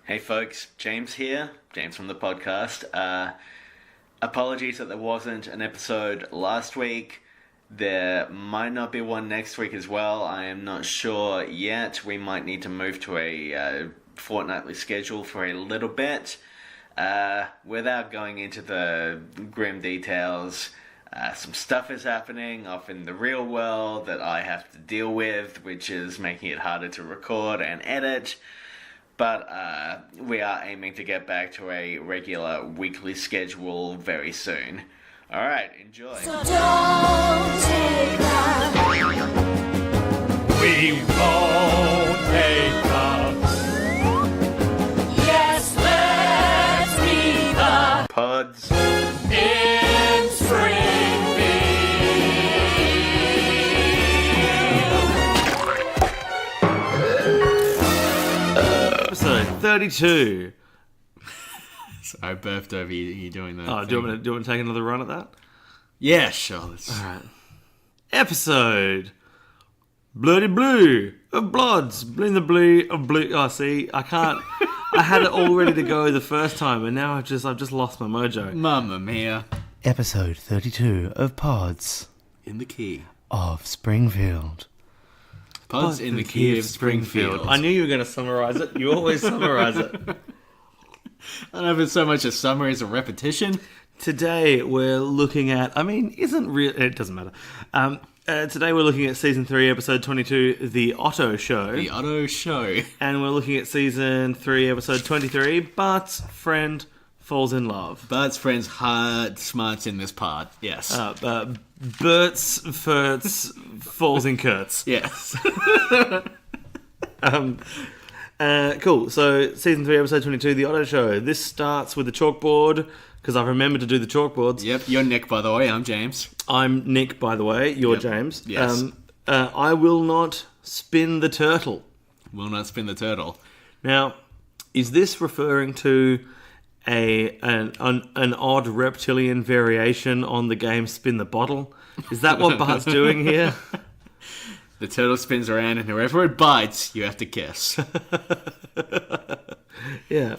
Hey folks, James here, James from the podcast. Apologies that there wasn't an episode last week. There might not be one next week as well. I am not sure yet. We might need to move to a fortnightly schedule for a little bit. Without going into the grim details, some stuff is happening off in the real world that I have to deal with, which is making it harder to record and edit. But we are aiming to get back to a regular weekly schedule very soon. Alright, enjoy. So don't take that. We won't take that. Yes, let's be the Pods. In Springfield. Episode 32. So I burped over you doing that. Oh, do you want to take another run at that? Yeah, sure. All right. Episode Bloody Blue of Bloods. In the blue of blue. Oh, see, I can't. I had it all ready to go the first time, and now I've just lost my mojo. Mamma mia. Episode 32 of Pods In the key. of Springfield. Pods in the key of Springfield. I knew you were going to summarise it. You always summarise it. I don't know if it's so much a summary as a repetition. Today we're looking at. It doesn't matter. Today we're looking at season 3, episode 22, The Otto Show. The Otto Show. And we're looking at season 3, episode 23, Bart's friend falls in love. Bart's friend's hard smarts in this part. Yes. Bert's Furt's falls in Kurtz. Yes. Cool. So, season 3, episode 22, The Otto Show. This starts with the chalkboard, because I've remembered to do the chalkboards. Yep. You're Nick, by the way. I'm James. I'm Nick, by the way. You're Yep. James. Yes. I will not spin the turtle. Will not spin the turtle. Now, is this referring to an odd reptilian variation on the game Spin the Bottle? Is that what Bart's doing here? The turtle spins around, and whoever it bites, you have to kiss. Yeah.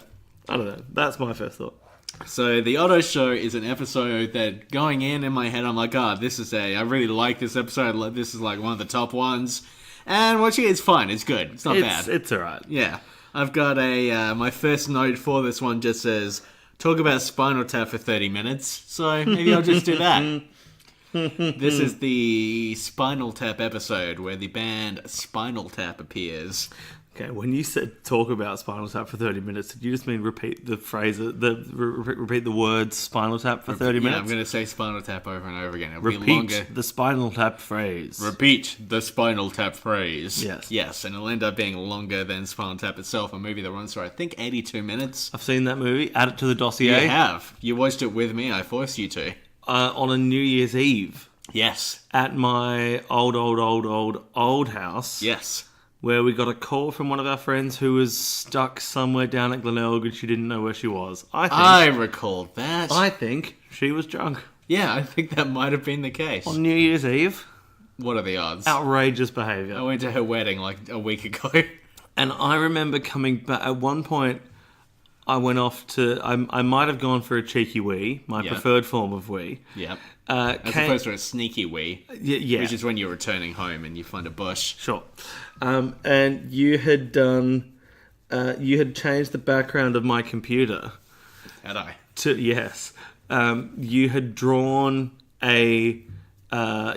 I don't know. That's my first thought. So the Otto Show is an episode that going in my head, I'm like, I really like this episode. This is like one of the top ones. And watching it's fine. It's good. It's not bad. It's alright. Yeah. I've got my first note for this one just says, talk about Spinal Tap for 30 minutes. So maybe I'll just do that. This is the Spinal Tap episode where the band Spinal Tap appears. Okay, when you said talk about Spinal Tap for 30 minutes, did you just mean repeat the phrase, repeat the words Spinal Tap for 30 minutes? Yeah, I'm going to say Spinal Tap over and over again. It'll Repeat be longer. the Spinal Tap phrase. Repeat the Spinal Tap phrase. Yes. Yes, and it'll end up being longer than Spinal Tap itself, a movie that runs for, I think, 82 minutes. I've seen that movie. Add it to the dossier. You have. You watched it with me. I forced you to. On a New Year's Eve. Yes. At my old house. Yes. Where we got a call from one of our friends who was stuck somewhere down at Glenelg and she didn't know where she was. I recalled that. I think she was drunk. Yeah, I think that might have been the case. On New Year's Eve. What are the odds? Outrageous behaviour. I went to her wedding like a week ago. And I remember coming back. At one point, I went off to... I might have gone for a cheeky wee, my preferred form of wee. Yep. As opposed to a sneaky wee. Yeah. Which is when you're returning home and you find a bush. Sure. And you had done... you had changed the background of my computer. Had I? Yes. You had drawn a...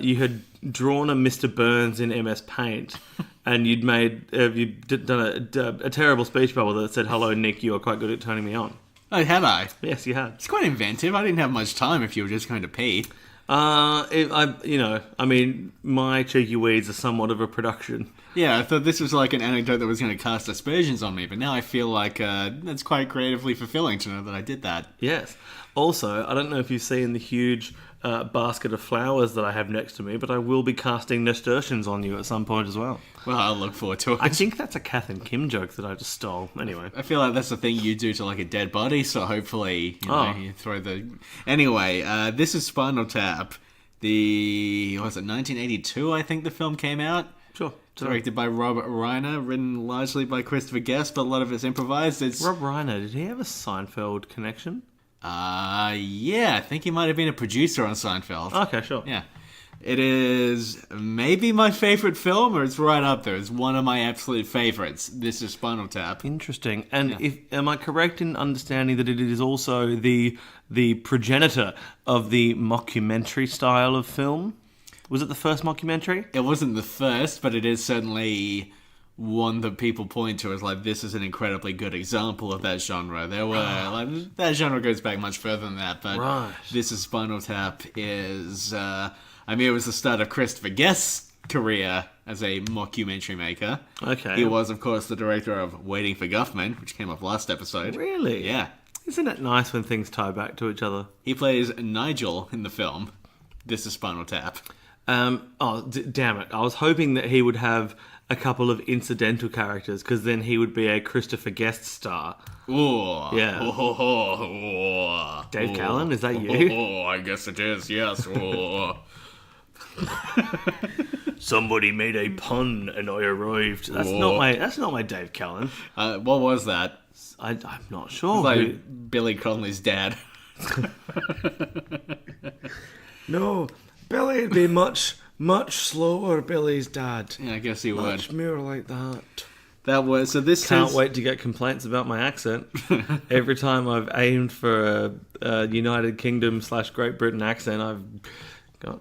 you had drawn a Mr. Burns in MS Paint, and you'd done a terrible speech bubble that said, "Hello, Nick, you are quite good at turning me on." Oh, had I? Yes, you had. It's quite inventive. I didn't have much time if you were just going to pee. My cheeky weeds are somewhat of a production. Yeah, I thought this was like an anecdote that was going to cast aspersions on me, but now I feel like that's quite creatively fulfilling to know that I did that. Yes. Also, I don't know if you've seen the huge basket of flowers that I have next to me, but I will be casting nasturtiums on you at some point as well. Well, I'll look forward to it. I think that's a Kath and Kim joke that I just stole. Anyway. I feel like that's the thing you do to like a dead body, so hopefully, you throw the... Anyway, this is Spinal Tap. 1982, I think the film came out. Sure. directed by Robert Reiner, written largely by Christopher Guest, but a lot of it's improvised. It's Rob Reiner, did he have a Seinfeld connection? yeah, I think he might have been a producer on Seinfeld. Okay, sure. Yeah. It is maybe my favorite film, or it's right up there. It's one of my absolute favorites. This is Spinal Tap. Interesting. And am I correct in understanding that it is also the progenitor of the mockumentary style of film? Was it the first mockumentary? It wasn't the first, but it is certainly one that people point to as like, this is an incredibly good example of that genre. There were like that genre goes back much further than that, but Right. This is Spinal Tap is it was the start of Christopher Guest's career as a mockumentary maker. Okay. He was, of course, the director of Waiting for Guffman, which came up last episode. Really? Yeah. Isn't it nice when things tie back to each other? He plays Nigel in the film. This is Spinal Tap. Damn it. I was hoping that he would have a couple of incidental characters, because then he would be a Christopher Guest star. Ooh. Yeah. Oh. Dave Callan, is that you? Oh, I guess it is, yes. Oh. Somebody made a pun and I arrived. That's not my Dave Callan. What was that? I'm not sure. Like Billy Connolly's dad. No, Billy'd be much slower, Billy's dad. Yeah, I guess he would. Much more like that. That was, so this Can't is... wait to get complaints about my accent. Every time I've aimed for a United Kingdom / Great Britain accent, I've got,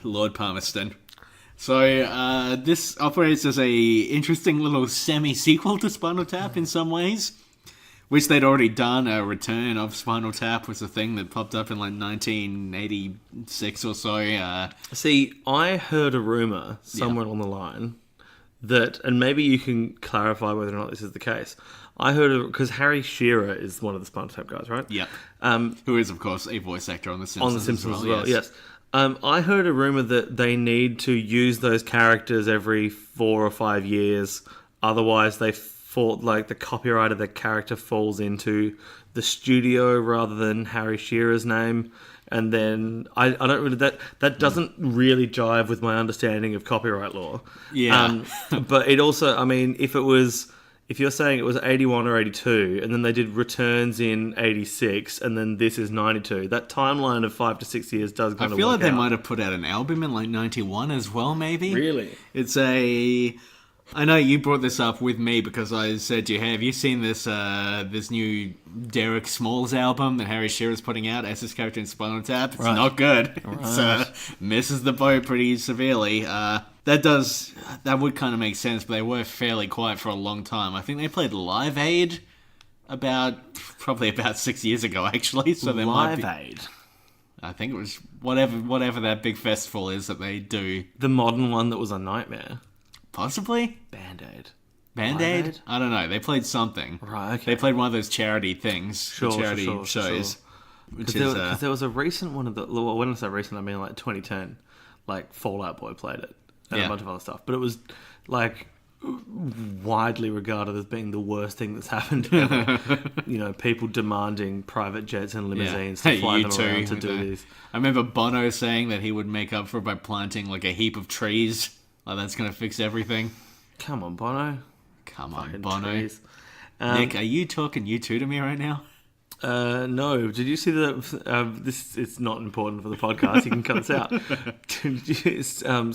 Lord Palmerston. So, this operates as a interesting little semi-sequel to Spinal Tap in some ways, which they'd already done. A return of Spinal Tap was a thing that popped up in like 1986 or so. See, I heard a rumour somewhere on the line that, and maybe you can clarify whether or not this is the case. I heard, because Harry Shearer is one of the Spinal Tap guys, right? Yep. Who is, of course, a voice actor on The Simpsons. On The Simpsons as well, yes. I heard a rumour that they need to use those characters every 4 or 5 years, otherwise they fall, like the copyright of the character falls into the studio rather than Harry Shearer's name. And then I don't really, that doesn't really jive with my understanding of copyright law. Yeah. But it also, I mean, if you're saying it was 81 or 82, and then they did Returns in 86, and then this is 92, that timeline of 5 to 6 years does kind of I feel work like they out. might have put out an album in like 91 as well, maybe? Really? It's a... I know you brought this up with me because I said to you, hey, have you seen this this new Derek Smalls album that Harry Shearer's putting out as his character in Spinal Tap? It's not good. Right. It misses the boat pretty severely. That would kind of make sense, but they were fairly quiet for a long time. I think they played Live Aid probably about 6 years ago, actually. So they Live Aid? I think it was whatever that big festival is that they do. The modern one that was a nightmare. Possibly? Band-Aid. Band-Aid? Live Aid? I don't know. They played something. Right, okay. They played one of those charity things. Charity shows. Because there was a recent one of the... Well, when I say recent, I mean like 2010. Like Fall Out Boy played it. And a bunch of other stuff. But it was like widely regarded as being the worst thing that's happened ever. People demanding private jets and limousines to fly them around to do these. I remember Bono saying that he would make up for it by planting like a heap of trees. Like that's going to fix everything. Come on, Bono. Come on, Fucking Bono. trees. Nick, are you talking you two to me right now? No. Did you see that? This is not important for the podcast. You can cut this out.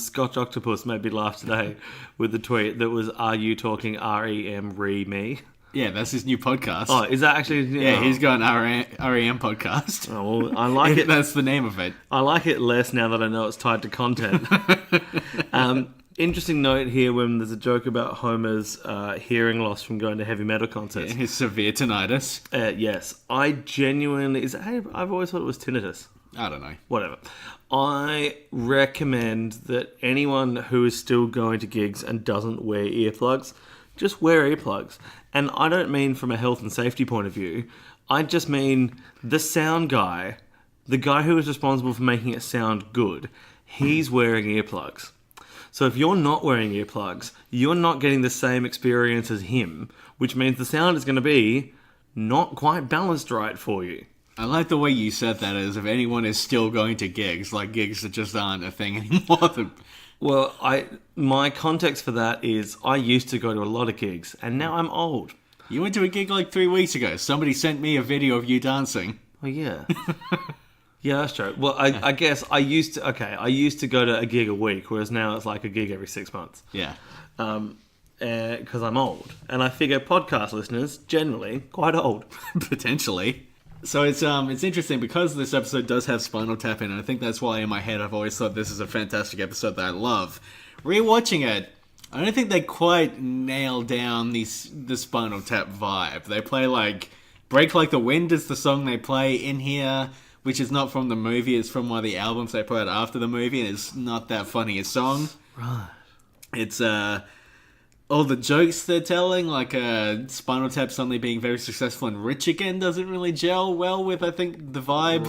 Scotch Octopus made me laugh today with the tweet that was, "Are you talking REM re me?" Yeah, that's his new podcast. Oh, is that actually? Yeah, he's got an REM podcast. Oh, well, I like it. That's the name of it. I like it less now that I know it's tied to content. Interesting note here when there's a joke about Homer's hearing loss from going to heavy metal concerts. His severe tinnitus. Yes. I genuinely... I've always thought it was tinnitus. I don't know. Whatever. I recommend that anyone who is still going to gigs and doesn't wear earplugs, just wear earplugs. And I don't mean from a health and safety point of view. I just mean the sound guy, the guy who is responsible for making it sound good, he's wearing earplugs. So if you're not wearing earplugs, you're not getting the same experience as him, which means the sound is going to be not quite balanced right for you. I like the way you said that, as if anyone is still going to gigs, like gigs that just aren't a thing anymore. Well, my context for that is I used to go to a lot of gigs, and now I'm old. You went to a gig like 3 weeks ago. Somebody sent me a video of you dancing. Oh yeah, yeah, that's true. Well, I guess I used to. Okay, I used to go to a gig a week, whereas now it's like a gig every 6 months. Yeah. Because I'm old, and I figure podcast listeners generally quite old. Potentially. So it's interesting because this episode does have Spinal Tap in it. I think that's why in my head I've always thought this is a fantastic episode that I love. Rewatching it, I don't think they quite nail down the Spinal Tap vibe. They play like Break Like the Wind is the song they play in here, which is not from the movie. It's from one of the albums they put out after the movie, and it's not that funny a song. Right. It's all the jokes they're telling, like Spinal Tap suddenly being very successful and rich again, doesn't really gel well with, I think, the vibe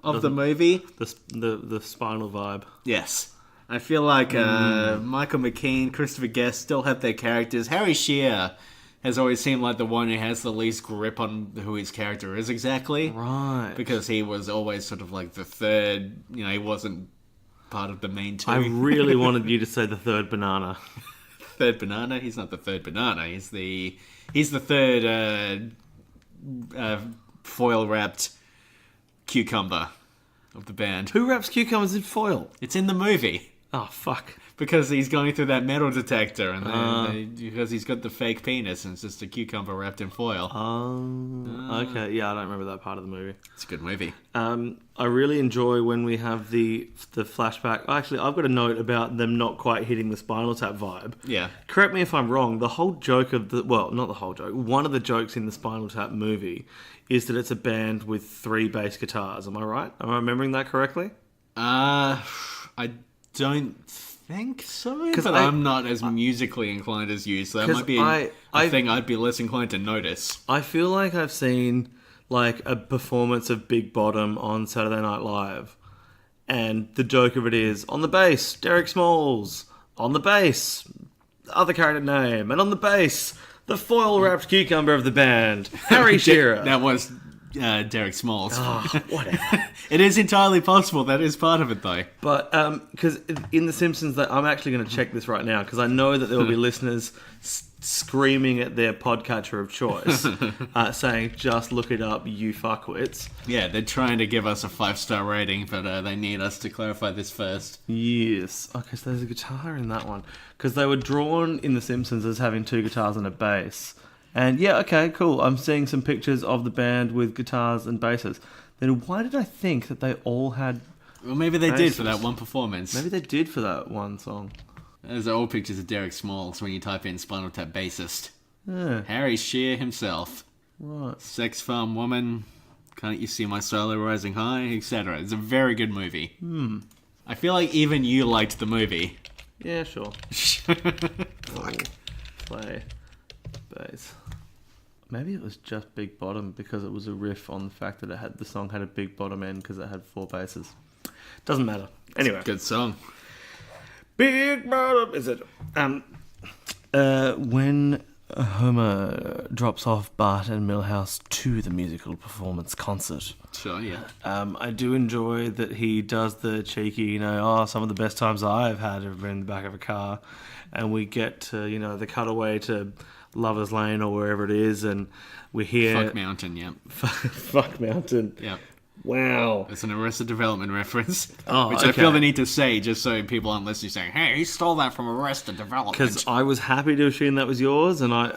of the movie. The spinal vibe. Yes. I feel like Michael McKean, Christopher Guest still have their characters. Harry Shearer has always seemed like the one who has the least grip on who his character is exactly. Right. Because he was always sort of like the third, he wasn't part of the main two. I really wanted you to say the third banana. Third banana? He's not the third banana. He's the third foil wrapped cucumber of the band. Who wraps cucumbers in foil? It's in the movie Oh, fuck. because he's going through that metal detector, and because he's got the fake penis, and it's just a cucumber wrapped in foil. Okay. Yeah, I don't remember that part of the movie. It's a good movie. I really enjoy when we have the flashback. Actually, I've got a note about them not quite hitting the Spinal Tap vibe. Yeah. Correct me if I'm wrong. The whole joke of not the whole joke. One of the jokes in the Spinal Tap movie is that it's a band with 3 bass guitars. Am I right? Am I remembering that correctly? I don't think so, but I'm not as musically inclined as you, so that might be a thing I'd be less inclined to notice. I feel like I've seen like a performance of Big Bottom on Saturday Night Live, and the joke of it is, on the bass, Derek Smalls, on the bass, other character name, and on the bass, the foil-wrapped cucumber of the band, Harry Shearer. That was Derek Smalls. Oh, whatever. It is entirely possible. That is part of it, though. But because in The Simpsons, I'm actually going to check this right now because I know that there will be listeners screaming at their podcatcher of choice, saying, "Just look it up, you fuckwits." Yeah, they're trying to give us a 5-star rating, but they need us to clarify this first. Yes. Okay, so there's a guitar in that one because they were drawn in The Simpsons as having 2 guitars and a bass. And yeah, okay, cool. I'm seeing some pictures of the band with guitars and basses. Then why did I think that they all had... Well, maybe they basses? did for that one performance. Maybe they did for that one song. There's all pictures of Derek Smalls when you type in Spinal Tap bassist. Yeah. Harry Shearer himself. Right. Sex Farm Woman, Can't You See My Solo Rising High, etc. It's a very good movie. I feel like even you liked the movie. Yeah, sure. Play bass. Maybe it was just Big Bottom because it was a riff on the fact that the song had a big bottom end because it had 4 basses. Doesn't matter. Anyway, Good song. Big Bottom is it? When Homer drops off Bart and Milhouse to the musical performance concert. Sure, yeah. I do enjoy that he does the cheeky, some of the best times I've had have been in the back of a car, and we get to, the cutaway to Lover's Lane or wherever it is, and we hear... Fuck Mountain, yeah. Fuck Mountain. Yeah. Wow. It's an Arrested Development reference. Oh, which I feel the need to say just so people aren't listening saying, hey, he stole that from Arrested Development. Because I was happy to assume that was yours, and I was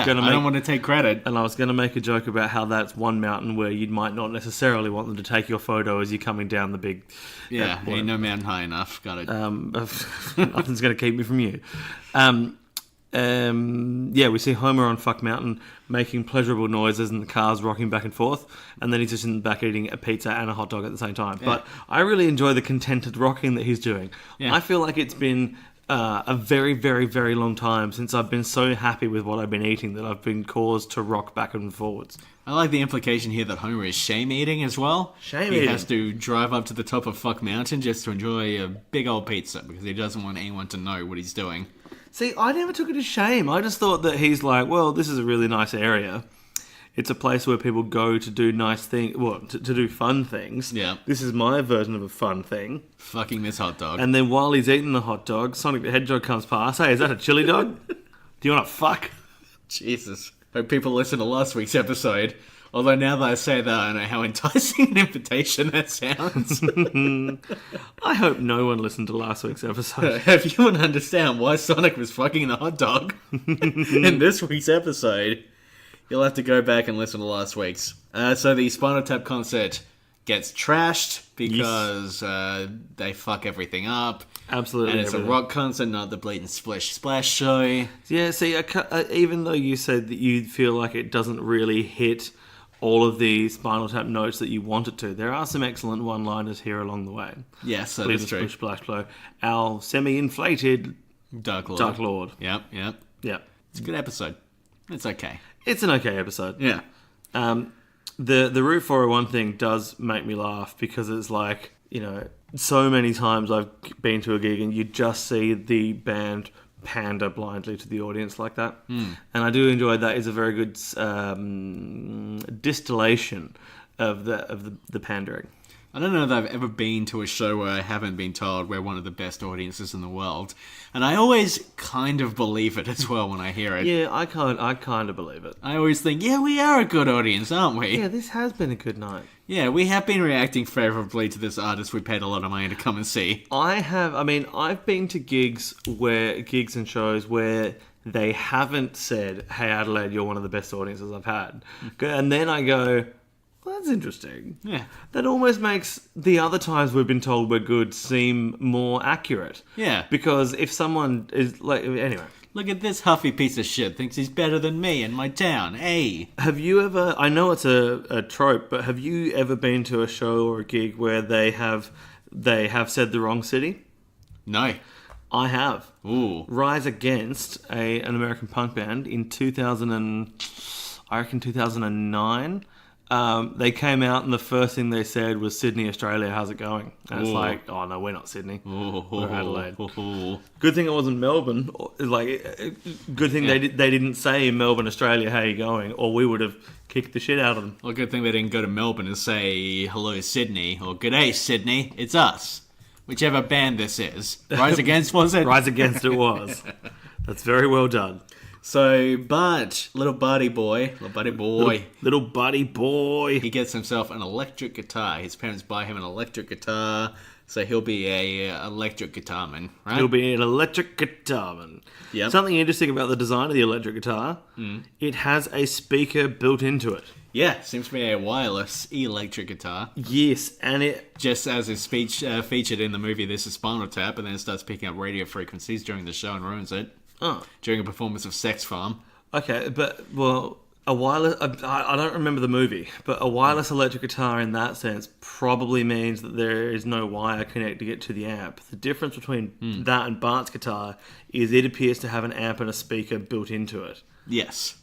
going to I don't want to take credit. And I was going to make a joke about how that's one mountain where you might not necessarily want them to take your photo as you're coming down the big... Yeah, ain't no mountain high enough. Got it. Nothing's going to keep me from you. We see Homer on Fuck Mountain making pleasurable noises and the car's rocking back and forth, and then he's just in the back eating a pizza and a hot dog at the same time. Yeah. But I really enjoy the contented rocking that he's doing. Yeah. I feel like it's been a very, very, very long time since I've been so happy with what I've been eating that I've been caused to rock back and forwards. I like the implication here that Homer is shame eating as well. He has to drive up to the top of Fuck Mountain just to enjoy a big old pizza because he doesn't want anyone to know what he's doing. See, I never took it as shame. I just thought that he's like, well, this is a really nice area. It's a place where people go to do nice things, well, to do fun things. Yeah. This is my version of a fun thing. Fucking this hot dog. And then while he's eating the hot dog, Sonic the Hedgehog comes past. Hey, is that a chili dog? Do you want to fuck? Jesus. Hope people listen to last week's episode. Although now that I say that, I know how enticing an invitation that sounds. I hope no one listened to last week's episode. If you want to understand why Sonic was fucking the hot dog in this week's episode, you'll have to go back and listen to last week's. So the Spinal Tap concert gets trashed because they fuck everything up. Absolutely. And it's a rock concert, not the blatant splish splash show. Yeah, see, even though you said that you feel like it doesn't really hit all of the Spinal Tap notes that you want it to, there are some excellent one-liners here along the way. Yes, that Bleed is and true. Splish Splash Blow. Our semi-inflated Dark Lord. Dark Lord. Yep. Yeah. It's a good episode. It's okay. It's an okay episode. Yeah. The Route 401 thing does make me laugh because it's like, you know, so many times I've been to a gig and you just see the band pander blindly to the audience like that. And I do enjoy that. It's a very good distillation of the pandering. I don't know that I've ever been to a show where I haven't been told we're one of the best audiences in the world. And I always kind of believe it as well when I hear it. Yeah, I kind of believe it. I always think, yeah, we are a good audience, aren't we? Yeah, this has been a good night. Yeah, we have been reacting favourably to this artist we paid a lot of money to come and see. I've been to gigs and shows where they haven't said, hey Adelaide, you're one of the best audiences I've had. And then I go, well, that's interesting. Yeah. That almost makes the other times we've been told we're good seem more accurate. Yeah. Because if someone is like, anyway. Look at this huffy piece of shit, thinks he's better than me in my town. Hey. Have you ever, I know it's a trope, but have you ever been to a show or a gig where they have said the wrong city? No. I have. Ooh. Rise Against, an American punk band in 2009. They came out and the first thing they said was Sydney, Australia, how's it going? And it's Ooh. like, oh no, we're not Sydney. We're Adelaide. Ooh. Good thing it wasn't Melbourne. Good thing they didn't say Melbourne, Australia, how you going? Or we would have kicked the shit out of them. Well, good thing they didn't go to Melbourne and say, hello, Sydney, or g'day, Sydney, it's us. Whichever band this is. Rise Against, was it? Rise Against it was. That's very well done. So, Bart, little buddy boy, Little buddy boy. he gets himself an electric guitar. His parents buy him an electric guitar, so he'll be a electric guitarman, right? He'll be an electric guitarman. Yep. Something interesting about the design of the electric guitar, it has a speaker built into it. Yeah, seems to be a wireless electric guitar. Yes, and it... Just as his speech featured in the movie This Is Spinal Tap, and then it starts picking up radio frequencies during the show and ruins it. Oh. During a performance of Sex Farm. Okay, but, well, a wireless... I don't remember the movie, but a wireless electric guitar in that sense probably means that there is no wire connecting it to the amp. The difference between that and Bart's guitar is it appears to have an amp and a speaker built into it. Yes.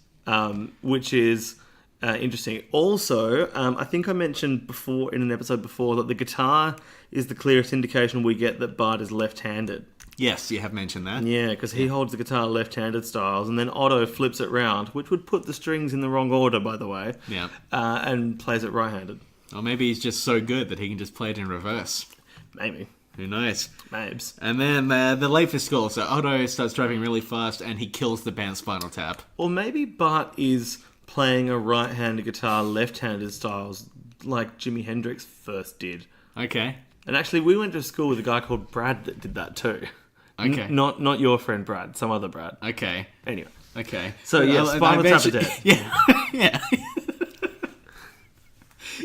Which is interesting. Also, I think I mentioned before in an episode before that the guitar is the clearest indication we get that Bart is left-handed. Yes, you have mentioned that. Yeah, because he holds the guitar left-handed styles, and then Otto flips it round, which would put the strings in the wrong order, by the way. Yeah. And plays it right-handed. Or maybe he's just so good that he can just play it in reverse. Maybe. Who knows? Mabes. And then they're late for school, so Otto starts driving really fast and he kills the band Spinal Tap. Or maybe Bart is playing a right-handed guitar left-handed styles like Jimi Hendrix first did. Okay. And actually, we went to school with a guy called Brad that did that too. Okay. Not your friend Brad, some other Brad. Okay. Anyway. Okay. So, yeah, Spinal Tap are dead. Yeah. Yeah.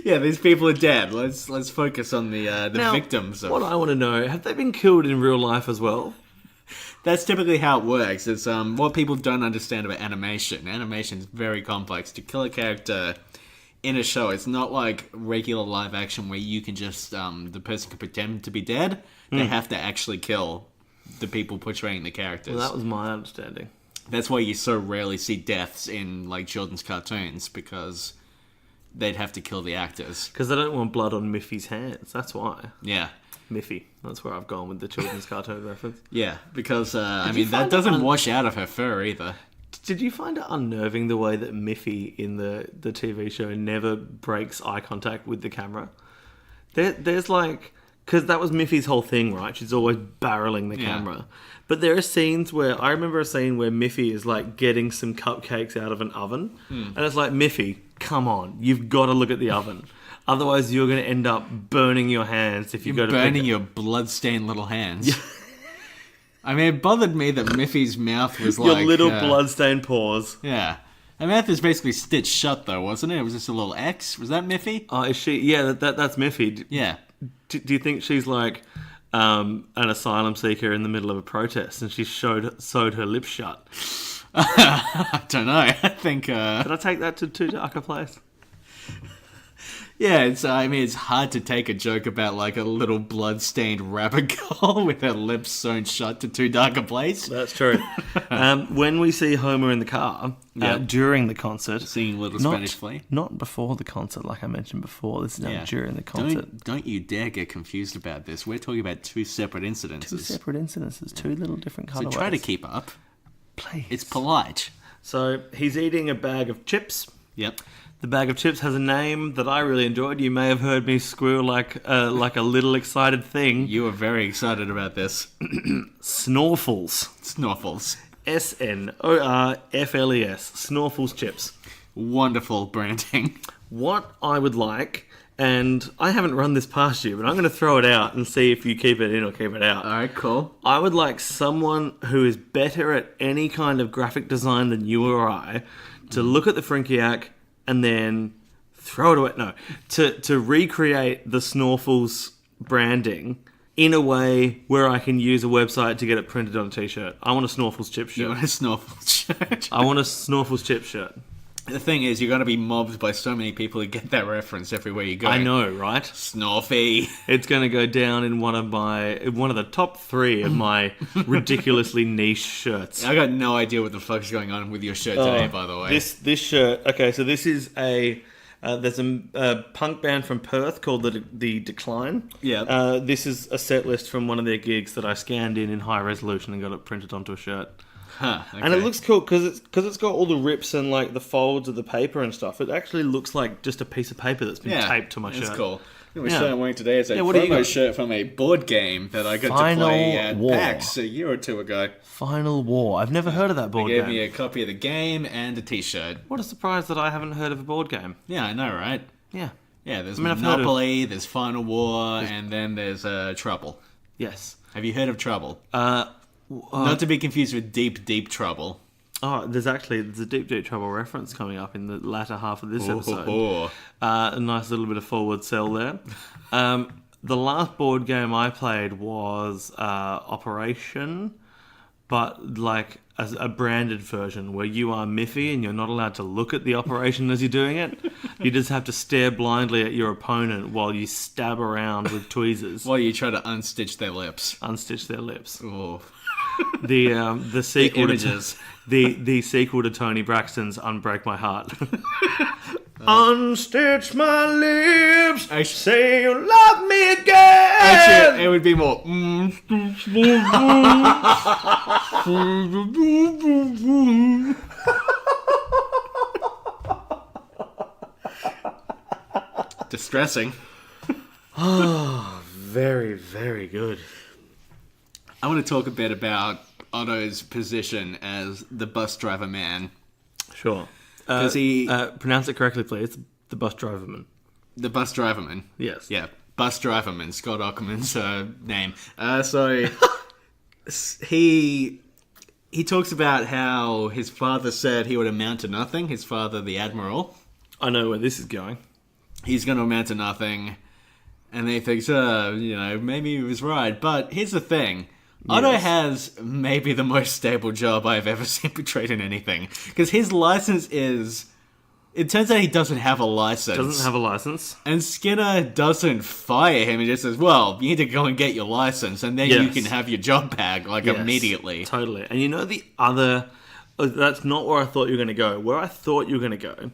Yeah, these people are dead. Let's focus on the Now, victims. What I want to know, have they been killed in real life as well? That's typically how it works. It's what people don't understand about animation. Animation is very complex. To kill a character in a show, it's not like regular live action where you can just the person can pretend to be dead. They have to actually kill the people portraying the characters. Well, that was my understanding. That's why you so rarely see deaths in like children's cartoons, because they'd have to kill the actors. Because they don't want blood on Miffy's hands. That's why. Yeah. Miffy. That's where I've gone with the children's cartoon reference. Yeah, because, I you mean, that find doesn't it wash out of her fur either. Did you find it unnerving the way that Miffy in the TV show never breaks eye contact with the camera? There's like... Because that was Miffy's whole thing, right? She's always barreling the camera. But there are scenes where... I remember a scene where Miffy is like getting some cupcakes out of an oven. And it's like, Miffy, come on. You've got to look at the oven. Otherwise, you're going to end up burning your hands if you go to... Burning your blood-stained little hands. I mean, it bothered me that Miffy's mouth was like... Your little blood-stained paws. Yeah. Her mouth is basically stitched shut, though, wasn't it? It was just a little X. Was that Miffy? Oh, is she? Yeah, that's Miffy. Yeah. Do you think she's like an asylum seeker in the middle of a protest and she sewed her lips shut? I don't know. I think... Did I take that to too dark a place? Yeah, it's hard to take a joke about like a little blood-stained rabbit girl with her lips sewn shut to too dark a place. That's true. When we see Homer in the car during the concert, Singing Little Spanish Flea. not before the concert, like I mentioned before. This is now during the concert. Don't you dare get confused about this. We're talking about two separate incidences. Two little different So colourways. try to keep up. Please. It's polite. So he's eating a bag of chips. Yep. The bag of chips has a name that I really enjoyed. You may have heard me squeal like a little excited thing. You were very excited about this. Snorfles. Snorfles. Snorfles. Snorfles chips. Wonderful branding. What I would like, and I haven't run this past you, but I'm going to throw it out and see if you keep it in or keep it out. All right, cool. I would like someone who is better at any kind of graphic design than you or I to look at the Frinkiac and then throw it away. No, to recreate the Snorfles branding in a way where I can use a website to get it printed on a t-shirt. I want a Snorfles chip shirt. You want a Snorfles shirt? I want a Snorfles chip shirt. The thing is, you're going to be mobbed by so many people who get that reference everywhere you go. I know, right? Snorfy. It's going to go down in one of the top 3 of my ridiculously niche shirts. I got no idea what the fuck's going on with your shirt today, by the way. This shirt. Okay, so this is there's a punk band from Perth called the Decline. Yeah. This is a set list from one of their gigs that I scanned in high resolution and got it printed onto a shirt. Huh, okay. And it looks cool because it's got all the rips and like the folds of the paper and stuff. It actually looks like just a piece of paper that's been taped to my shirt. That's cool. The shirt I'm wearing today is a what do you promo got? shirt from a board game that I got Final to play at War. PAX a year or two ago. Final War. I've never heard of that board They gave game. me a copy of the game and a t-shirt. What a surprise that I haven't heard of a board game. Yeah, I know, right? Yeah. Yeah, there's I mean, I've heard of- Monopoly, there's Final War, and then there's Trouble. Yes. Have you heard of Trouble? Not to be confused with Deep, Deep Trouble. Oh, there's a Deep Deep Trouble reference coming up in the latter half of this episode. Oh. A nice little bit of forward sell there. The last board game I played was Operation, but like as a branded version where you are Miffy and you're not allowed to look at the operation as you're doing it. You just have to stare blindly at your opponent while you stab around with tweezers. While you try to unstitch their lips. Unstitch their lips. Oh. The sequel The images. the sequel to Tony Braxton's Unbreak My Heart. Unstitch my lips, say you love me again. Actually, it would be more. Distressing. Very, very good. I want to talk a bit about Otto's position as the bus driver man. Sure. Does he pronounce it correctly, please? The bus driverman. The bus driverman? Yes. Yeah, bus driverman. Scott Ackerman's name. So he talks about how his father said he would amount to nothing. His father, the admiral. I know where this is going. He's going to amount to nothing, and then he thinks, maybe he was right. But here's the thing. Otto has maybe the most stable job I've ever seen portrayed in anything. Because his license is... It turns out he doesn't have a license. Doesn't have a license. And Skinner doesn't fire him. He just says, well, you need to go and get your license, and then you can have your job back, immediately. Totally. And you know the other... That's not where I thought you were going to go. Where I thought you were going to go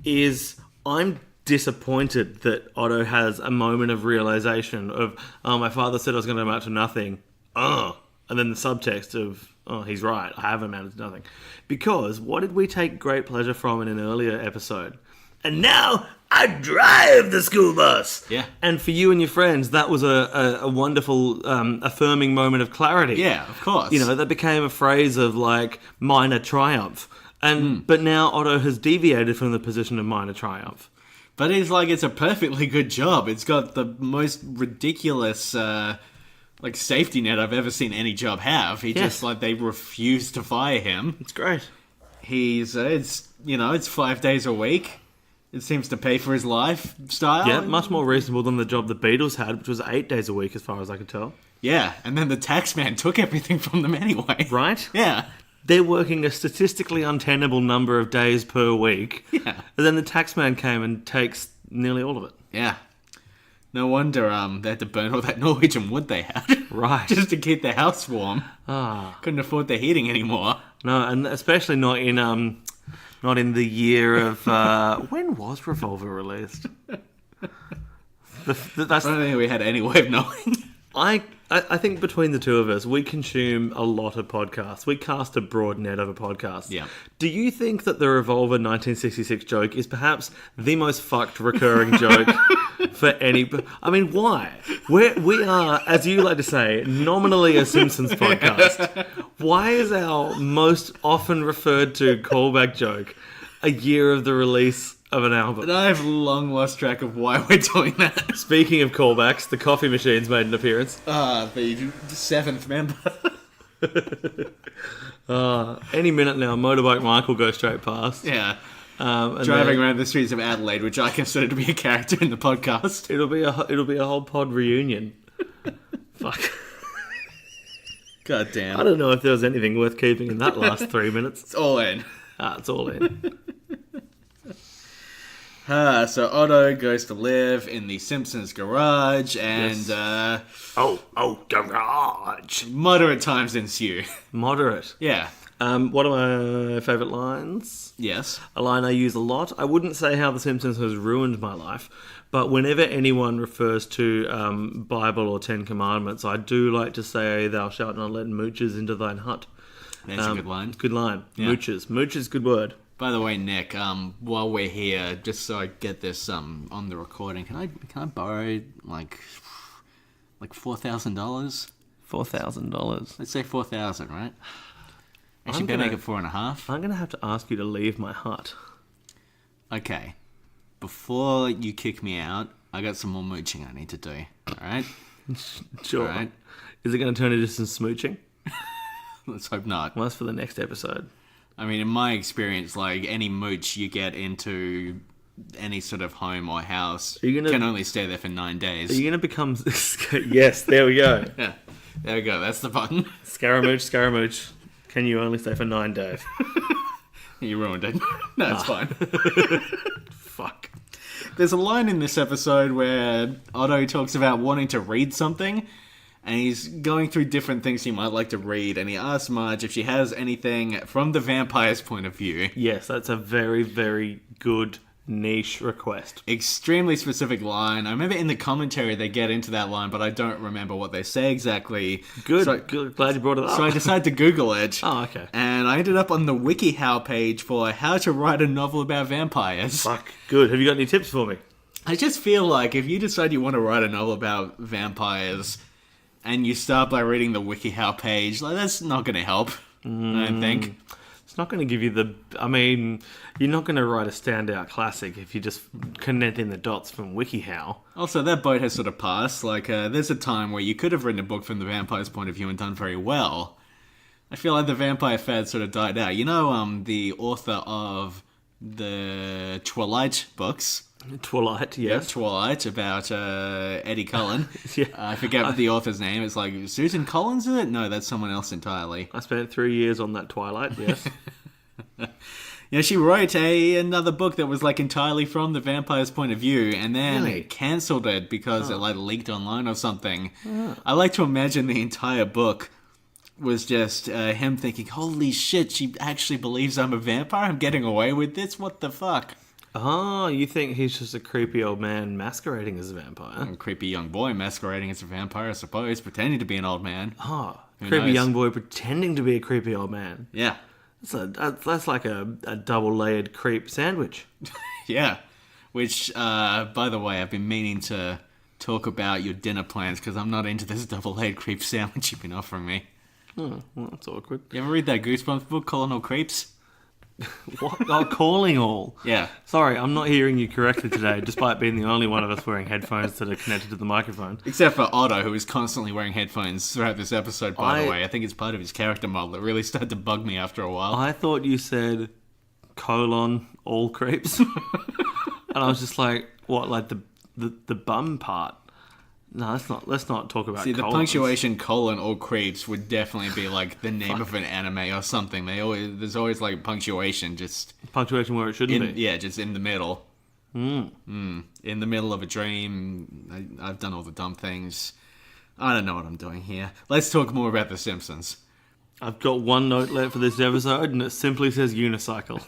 is I'm disappointed that Otto has a moment of realization of, my father said I was going to amount to nothing. And then the subtext of, oh, he's right. I have amounted to nothing. Because what did we take great pleasure from in an earlier episode? And now I drive the school bus. Yeah. And for you and your friends, that was a wonderful affirming moment of clarity. Yeah, of course. You know, that became a phrase of like minor triumph. And but now Otto has deviated from the position of minor triumph. But it's like, it's a perfectly good job. It's got the most ridiculous, like, safety net I've ever seen any job have. He just, like, they refuse to fire him. It's great. He's, it's 5 days a week. It seems to pay for his lifestyle. Yeah, much more reasonable than the job the Beatles had, which was 8 days a week as far as I could tell. Yeah, and then the tax man took everything from them anyway. Right? Yeah. They're working a statistically untenable number of days per week. Yeah. And then the taxman came and takes nearly all of it. Yeah. No wonder they had to burn all that Norwegian wood they had. Right. Just to keep their house warm. Ah. Couldn't afford the heating anymore. No, and especially not in the year of when was Revolver released? I don't think we had any way of knowing. I think between the two of us, we consume a lot of podcasts. We cast a broad net over podcasts. Yeah. Do you think that the Revolver 1966 joke is perhaps the most fucked recurring joke for any... I mean, why? We are, as you like to say, nominally a Simpsons podcast. Why is our most often referred to callback joke a year of the release of an album? And I have long lost track of why we're doing that. Speaking of callbacks, the coffee machine's made an appearance. The seventh member. Any minute now, Motorbike Mike will go straight past. Yeah. And Driving then around the streets of Adelaide, which I consider to be a character in the podcast. It'll be a whole pod reunion. Fuck. God damn. I don't know if there was anything worth keeping in that last 3 minutes. It's all in. It's all in. So Otto goes to live in the Simpsons garage, and Garage. moderate times ensue. Moderate. Yeah. One of my favourite lines. Yes. A line I use a lot. I wouldn't say how The Simpsons has ruined my life, but whenever anyone refers to Bible or Ten Commandments, I do like to say, "Thou shalt not let mooches into thine hut." That's a good line. Good line. Yeah. Mooches. Mooches, good word. By the way, Nick, while we're here, just so I get this on the recording, can I borrow like $4,000? $4,000. Let's say 4,000, right? Actually, I'm better gonna- make it 4.5. I'm going to have to ask you to leave my hut. Okay. Before you kick me out, I got some more mooching I need to do. All right? Sure. All right. Is it going to turn into some smooching? Let's hope not. Well, that's for the next episode. I mean, in my experience, like, any mooch you get into any sort of home or house can only stay there for 9 days. Are you going to become... Yes, there we go. Yeah. There we go. That's the button. Scaramouche, Scaramouche. Can you only stay for 9 days? You ruined it. No, it's fine. Fuck. There's a line in this episode where Otto talks about wanting to read something, and he's going through different things he might like to read, and he asks Marge if she has anything from the vampire's point of view. Yes, that's a very, very good niche request. Extremely specific line. I remember in the commentary they get into that line, but I don't remember what they say exactly. Good. So, Good. Glad you brought it up. so I decided to Google it. Oh, okay. And I ended up on the WikiHow page for how to write a novel about vampires. Fuck. Good. Have you got any tips for me? I just feel like if you decide you want to write a novel about vampires and you start by reading the WikiHow page, like, that's not going to help, I don't think. It's not going to give you the... I mean, you're not going to write a standout classic if you're just connecting the dots from WikiHow. Also, that boat has sort of passed. Like, there's a time where you could have written a book from the vampire's point of view and done very well. I feel like the vampire fad sort of died out. You know, the author of the Twilight books... Twilight, yes. Twilight, about Eddie Cullen. Yeah. I forget what the author's name. It's like Susan Collins, is it? No, that's someone else entirely. I spent 3 years on that Twilight, yes. Yeah, she wrote another book that was like entirely from the vampire's point of view, and then Really? cancelled it because it like leaked online or something. I like to imagine the entire book was just him thinking, "Holy shit, she actually believes I'm a vampire. I'm getting away with this. What the fuck?" Oh, you think he's just a creepy old man masquerading as a vampire? A creepy young boy masquerading as a vampire, I suppose, pretending to be an old man. Oh, Creepy knows? young boy pretending to be a creepy old man. Yeah. That's like a double-layered creep sandwich. Yeah. Which, by the way, I've been meaning to talk about your dinner plans because I'm not into this double-layered creep sandwich you've been offering me. Oh, well, that's awkward. You ever read that Goosebumps book, Colonel Creeps? What? Oh, calling all. Yeah. Sorry, I'm not hearing you correctly today, despite being the only one of us wearing headphones that are connected to the microphone. Except for Otto, who is constantly wearing headphones throughout this episode, by the I- way. I think it's part of his character model. It really started to bug me after a while. I thought you said all creeps. And I was just like, what, like the bum part? No, let's not talk about See, the colons. punctuation all creeps would definitely be like the name of an anime or something. There's always like punctuation just Punctuation where it shouldn't be. yeah, just in the middle. In the middle of a dream. I've done all the dumb things. I don't know what I'm doing here. Let's talk more about The Simpsons. I've got one note left for this episode, and it simply says unicycle.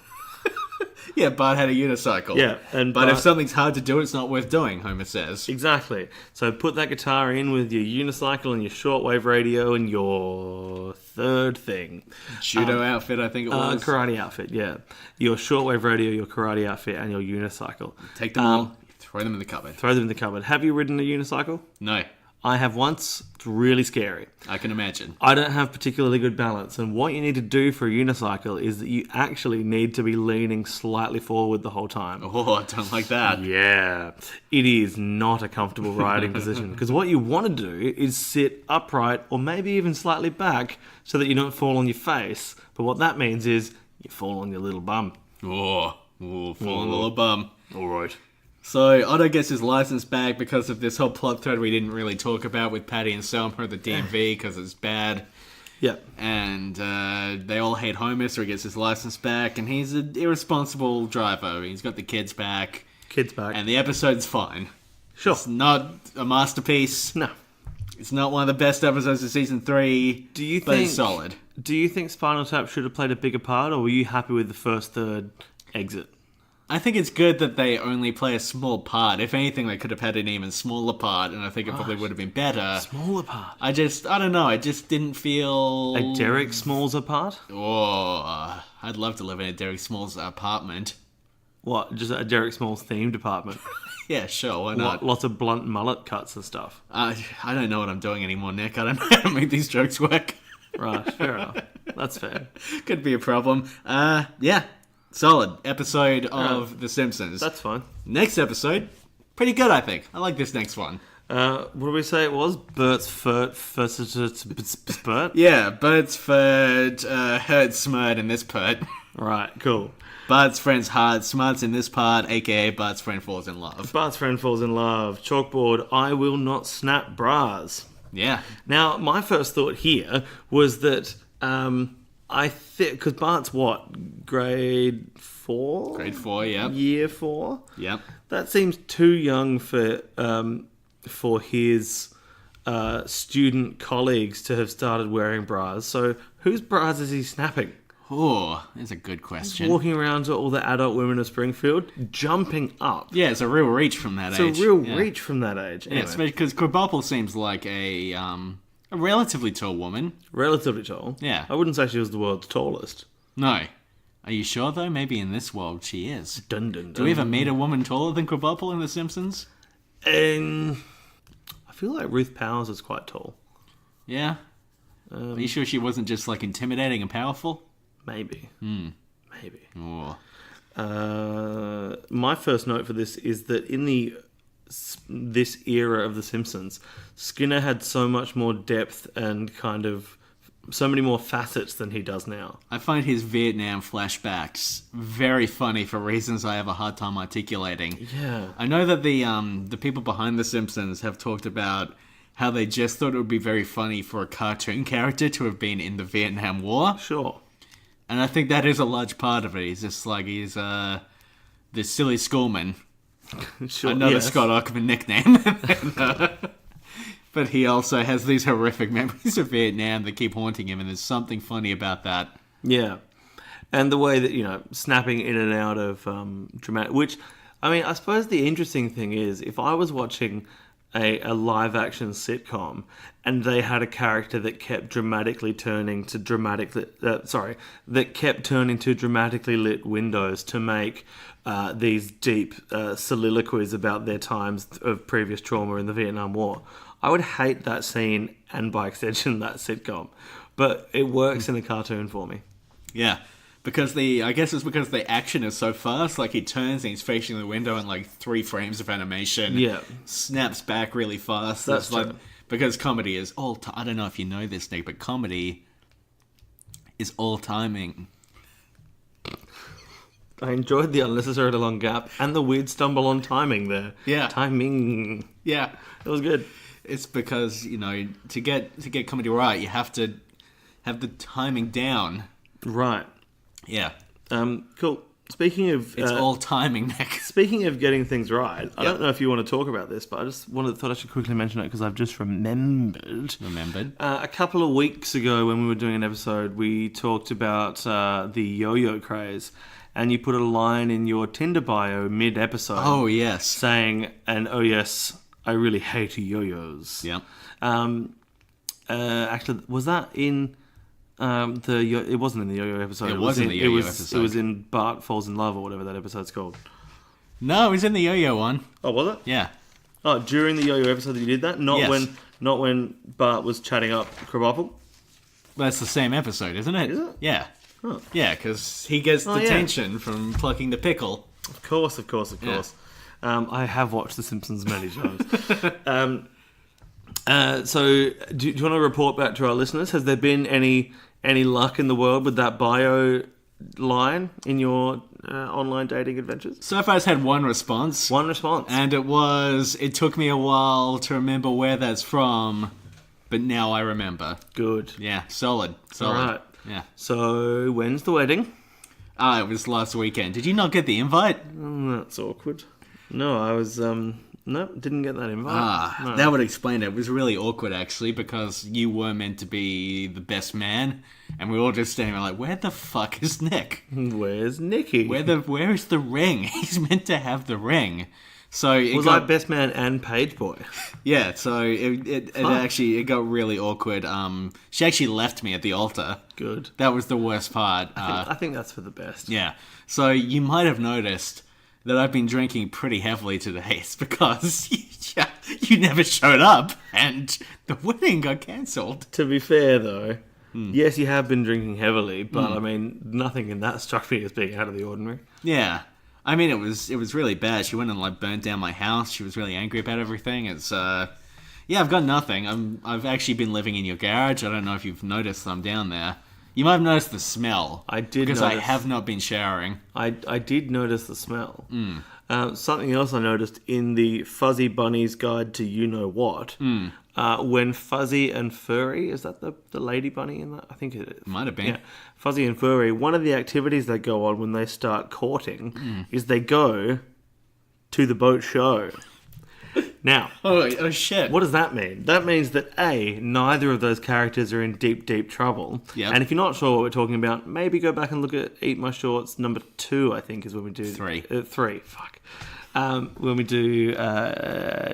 Yeah, Bart had a unicycle. Yeah, and but if Bart- something's hard to do, it's not worth doing, Homer says. Exactly. So put that guitar in with your unicycle and your shortwave radio and your third thing. Judo outfit, I think it was. Karate outfit, yeah. Your shortwave radio, your karate outfit, and your unicycle. Take them all, throw them in the cupboard. Throw them in the cupboard. Have you ridden a unicycle? No, I have once. It's really scary. I can imagine. I don't have particularly good balance, and what you need to do for a unicycle is that you actually need to be leaning slightly forward the whole time. Oh, I don't like that. Yeah, it is not a comfortable riding position, because what you want to do is sit upright or maybe even slightly back so that you don't fall on your face. But what that means is you fall on your little bum. Oh, fall on the little bum. All right. So Otto gets his license back because of this whole plot thread we didn't really talk about with Patty and Selma at the DMV because it's bad. Yeah. And they all hate Homer, so he gets his license back, and he's an irresponsible driver. He's got the kids back, Kids back. and the episode's fine. Sure. It's not a masterpiece. No. It's not one of the best episodes of season 3. Do you but think it's solid? Do you think Spinal Tap should have played a bigger part, or were you happy with the first third exit? I think it's good that they only play a small part. If anything, they could have had an even smaller part, and I think it probably would have been better. Smaller part. I don't know, I just didn't feel... A Derek Smalls part? Oh, I'd love to live in a Derek Smalls apartment. What? Just a Derek Smalls themed apartment? Yeah, sure, why not? Lots of blunt mullet cuts and stuff. I don't know what I'm doing anymore, Nick. I don't know how to make these jokes work. Right, fair enough. That's fair. Could be a problem. Yeah, solid episode of The Simpsons. That's fine. Next episode, pretty good, I think. I like this next one. What did we say it was? Bert's Spurt? Yeah, Bert's Ferd, Hurt Smurt in this part. Right, cool. Bart's friend's hard, Smart's in this part, aka Bart's friend falls in love. Bart's friend falls in love. Chalkboard, I will not snap bras. Yeah. Now, my first thought here was that I think, because Bart's what? Grade 4? Grade 4, yep. Year 4? Yep. That seems too young for his student colleagues to have started wearing bras. So, whose bras is he snapping? Oh, that's a good question. Walking around to all the adult women of Springfield, jumping up. Yeah, it's a real reach from that It's age. a real Yeah. reach from that age. Yeah, Anyway, especially because Krabappel seems like a relatively tall woman. relatively tall. Yeah. I wouldn't say she was the world's tallest. No. Are you sure, though? Maybe in this world she is. Dun, dun, dun. Do we ever meet a woman taller than Krabappel in The Simpsons? I feel like Ruth Powers is quite tall. Yeah? Are you sure she wasn't just, like, intimidating and powerful? Maybe. Maybe. Oh. My first note for this is that in this era of The Simpsons, Skinner had so much more depth and kind of so many more facets than he does now. I find his Vietnam flashbacks very funny for reasons I have a hard time articulating. Yeah. I know that the people behind The Simpsons have talked about how they just thought it would be very funny for a cartoon character to have been in the Vietnam War. Sure. And I think that is a large part of it. He's just like, he's this silly schoolman. Sure. Another yes. Scott Ackerman nickname. But he also has these horrific memories of Vietnam that keep haunting him, and there's something funny about that. Yeah. And the way that, snapping in and out of dramatic... Which, I mean, I suppose the interesting thing is, if I was watching a live action sitcom, and they had a character that kept turning to dramatically lit windows to make these deep soliloquies about their times of previous trauma in the Vietnam War. I would hate that scene and by extension that sitcom, but it works in a cartoon for me. Yeah. Because I guess it's because the action is so fast. Like, he turns and he's facing the window in like 3 frames of animation. Yeah. Snaps back really fast. That's It's like, true. because comedy is all... I don't know if you know this, Nick, but comedy is all timing. I enjoyed the unnecessarily long gap and the weird stumble on timing there. Yeah. Timing. Yeah. It was good. It's because, you know, to get comedy right, you have to have the timing down. Right. Yeah. Cool. Speaking of... It's all timing, Nick. Speaking of getting things right, I don't know if you want to talk about this, but I just thought I should quickly mention it because I've just remembered. A couple of weeks ago when we were doing an episode, we talked about the yo-yo craze, and you put a line in your Tinder bio mid-episode. Oh, yes. Saying, and oh yes, I really hate yo-yos. Yeah. Actually, was that in... it wasn't in the yo-yo episode. It wasn't the yo-yo episode. It was in Bart Falls in Love or whatever that episode's called. No, it was in the yo-yo one. Oh, was it? Yeah. Oh, during the yo-yo episode that you did that? Not when Bart was chatting up Krabappel? That's the same episode, isn't it? Is it? Yeah. Huh. Yeah, because he gets yeah. detention from plucking the pickle. Of course. I have watched The Simpsons many times. So, do you want to report back to our listeners? Has there been any luck in the world with that bio line in your online dating adventures? So far, it's had one response. One response. And it took me a while to remember where that's from, but now I remember. Good. Yeah, solid. All right. Yeah. So, when's the wedding? It was last weekend. Did you not get the invite? That's awkward. No, I was... No, didn't get that invite. No. That would explain it. It was really awkward, actually, because you were meant to be the best man, and we were all just standing there like, where the fuck is Nick? Where's Nicky? Where is the ring? He's meant to have the ring. So I best man and page boy? Yeah, so it got really awkward. She actually left me at the altar. Good. That was the worst part. I think that's for the best. Yeah. So you might have noticed that I've been drinking pretty heavily today. It's because you never showed up and the wedding got cancelled. To be fair, though, yes, you have been drinking heavily, but I mean, nothing in that struck me as being out of the ordinary. Yeah. I mean, it was really bad. She went and like burnt down my house. She was really angry about everything. It's I've got nothing. I've actually been living in your garage. I don't know if you've noticed I'm down there. You might have noticed the smell. I did because notice. I have not been showering. I did notice the smell. Something else I noticed in the Fuzzy Bunny's Guide to You Know What, when Fuzzy and Furry, is that the lady bunny in that? I think it is. Might have been. Yeah. Fuzzy and Furry, one of the activities they go on when they start courting is they go to the boat show. Now, oh shit! What does that mean? That means that A, neither of those characters are in deep, deep trouble. Yep. And if you're not sure what we're talking about, maybe go back and look at Eat My Shorts number 2, I think, is when we do... 3. 3, fuck. When we do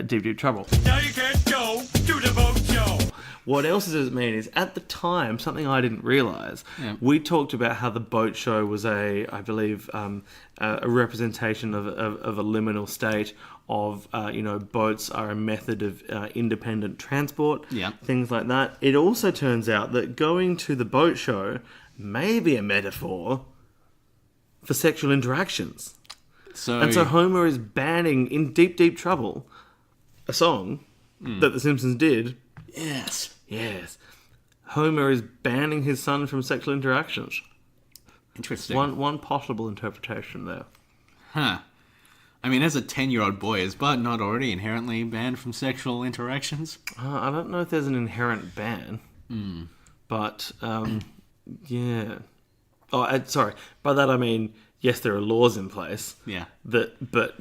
Deep, Deep Trouble. Now you can't go to the boat show. What else does it mean is, at the time, something I didn't realise, we talked about how the boat show was a representation of a liminal state of, boats are a method of independent transport, things like that. It also turns out that going to the boat show may be a metaphor for sexual interactions. And so Homer is banning, in Deep, Deep Trouble, a song that The Simpsons did. Yes. Homer is banning his son from sexual interactions. Interesting. One possible interpretation there. Huh. I mean, as a 10-year-old boy, is Bart not already inherently banned from sexual interactions? I don't know if there's an inherent ban. But, yeah. Oh, sorry. By that I mean, yes, there are laws in place. Yeah. But, But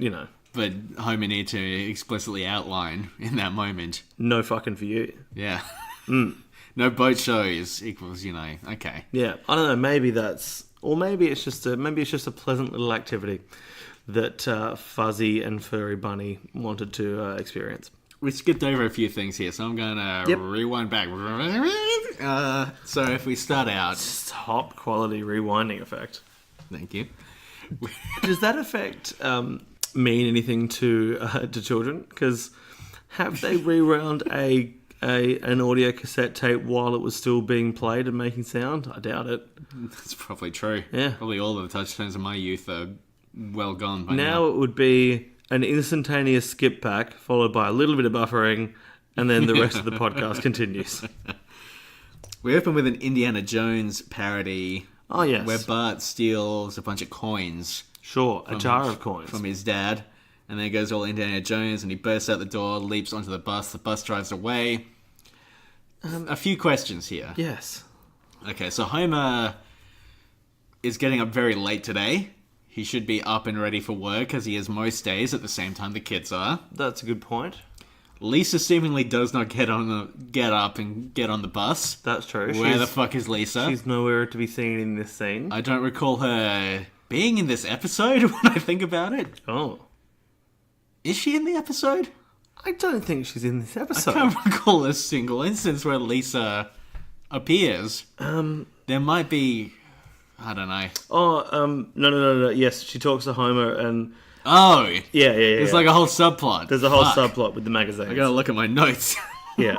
Homer need to explicitly outline in that moment. No fucking for you. Yeah. No boat shows equals, okay. Yeah. I don't know, maybe that's... Or maybe it's just a pleasant little activity that Fuzzy and Furry Bunny wanted to experience. we skipped over a few things here, so I'm going to rewind back. So if we start out... Top quality rewinding effect. Thank you. Does that effect mean anything to children? Because have they rewound an audio cassette tape while it was still being played and making sound? I doubt it. That's probably true. Yeah. Probably all of the touchstones of my youth are well gone by Now it would be an instantaneous skip back, followed by a little bit of buffering, and then the rest of the podcast continues. We open with an Indiana Jones parody. Oh, yes. Where Bart steals a bunch of coins. Sure, a jar of coins. From his dad. And then it goes all Indiana Jones, and he bursts out the door, leaps onto the bus drives away. A few questions here. Yes. Okay, so Homer is getting up very late today. He should be up and ready for work, as he is most days at the same time the kids are. That's a good point. Lisa seemingly does not get up and get on the bus. That's true. Where the fuck is Lisa? She's nowhere to be seen in this scene. I don't recall her being in this episode when I think about it. Oh. Is she in the episode? I don't think she's in this episode. I can't recall a single instance where Lisa appears. There might be... I don't know. Oh, no. Yes, she talks to Homer and... Oh! Yeah. There's like a whole subplot. There's a whole subplot with the magazines. I gotta look at my notes. Yeah.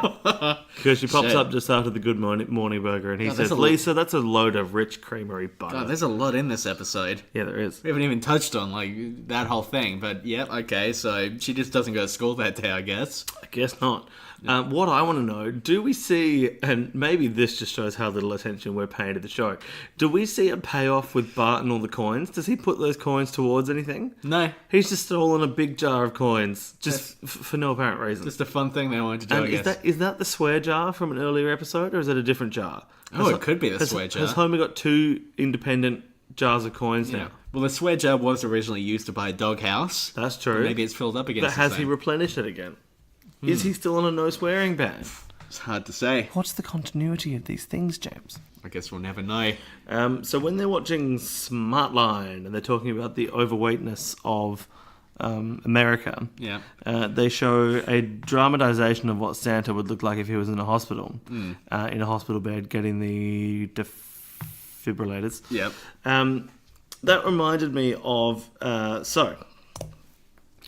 Because she pops up just after the Good Morning Burger and he says, Lisa, that's a load of rich creamery butter. God, there's a lot in this episode. Yeah, there is. We haven't even touched on, that whole thing. But, yeah, okay, so she just doesn't go to school that day, I guess. I guess not. What I want to know, do we see, and maybe this just shows how little attention we're paying to the show, do we see a payoff with Bart and all the coins? Does he put those coins towards anything? No. He's just stolen a big jar of coins, just for no apparent reason. Just a fun thing they wanted to do, I guess. Is that the swear jar from an earlier episode, or is it a different jar? It could be the swear jar. Has Homer got two independent jars of coins now? Well, the swear jar was originally used to buy a doghouse. That's true. Maybe it's filled up again. But has he replenished it again? Is he still on a no swearing ban? It's hard to say. What's the continuity of these things, James? I guess we'll never know. So when they're watching Smartline and they're talking about the overweightness of America, they show a dramatization of what Santa would look like if he was in a hospital, in a hospital bed getting the defibrillators. Yep. That reminded me of... I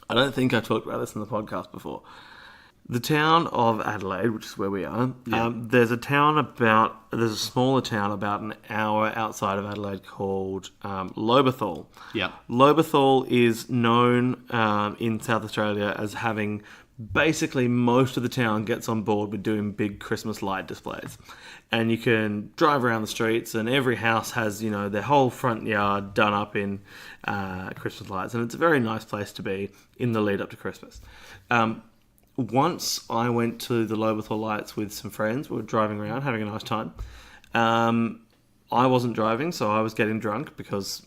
don't think I talked about this in the podcast before. The town of Adelaide, which is where we are, there's a smaller town about an hour outside of Adelaide called Lobethal. Yeah. Lobethal is known in South Australia as having basically most of the town gets on board with doing big Christmas light displays. And you can drive around the streets and every house has, their whole front yard done up in Christmas lights. And it's a very nice place to be in the lead up to Christmas. Once I went to the Lobethal Lights with some friends. We were driving around, having a nice time. I wasn't driving, so I was getting drunk because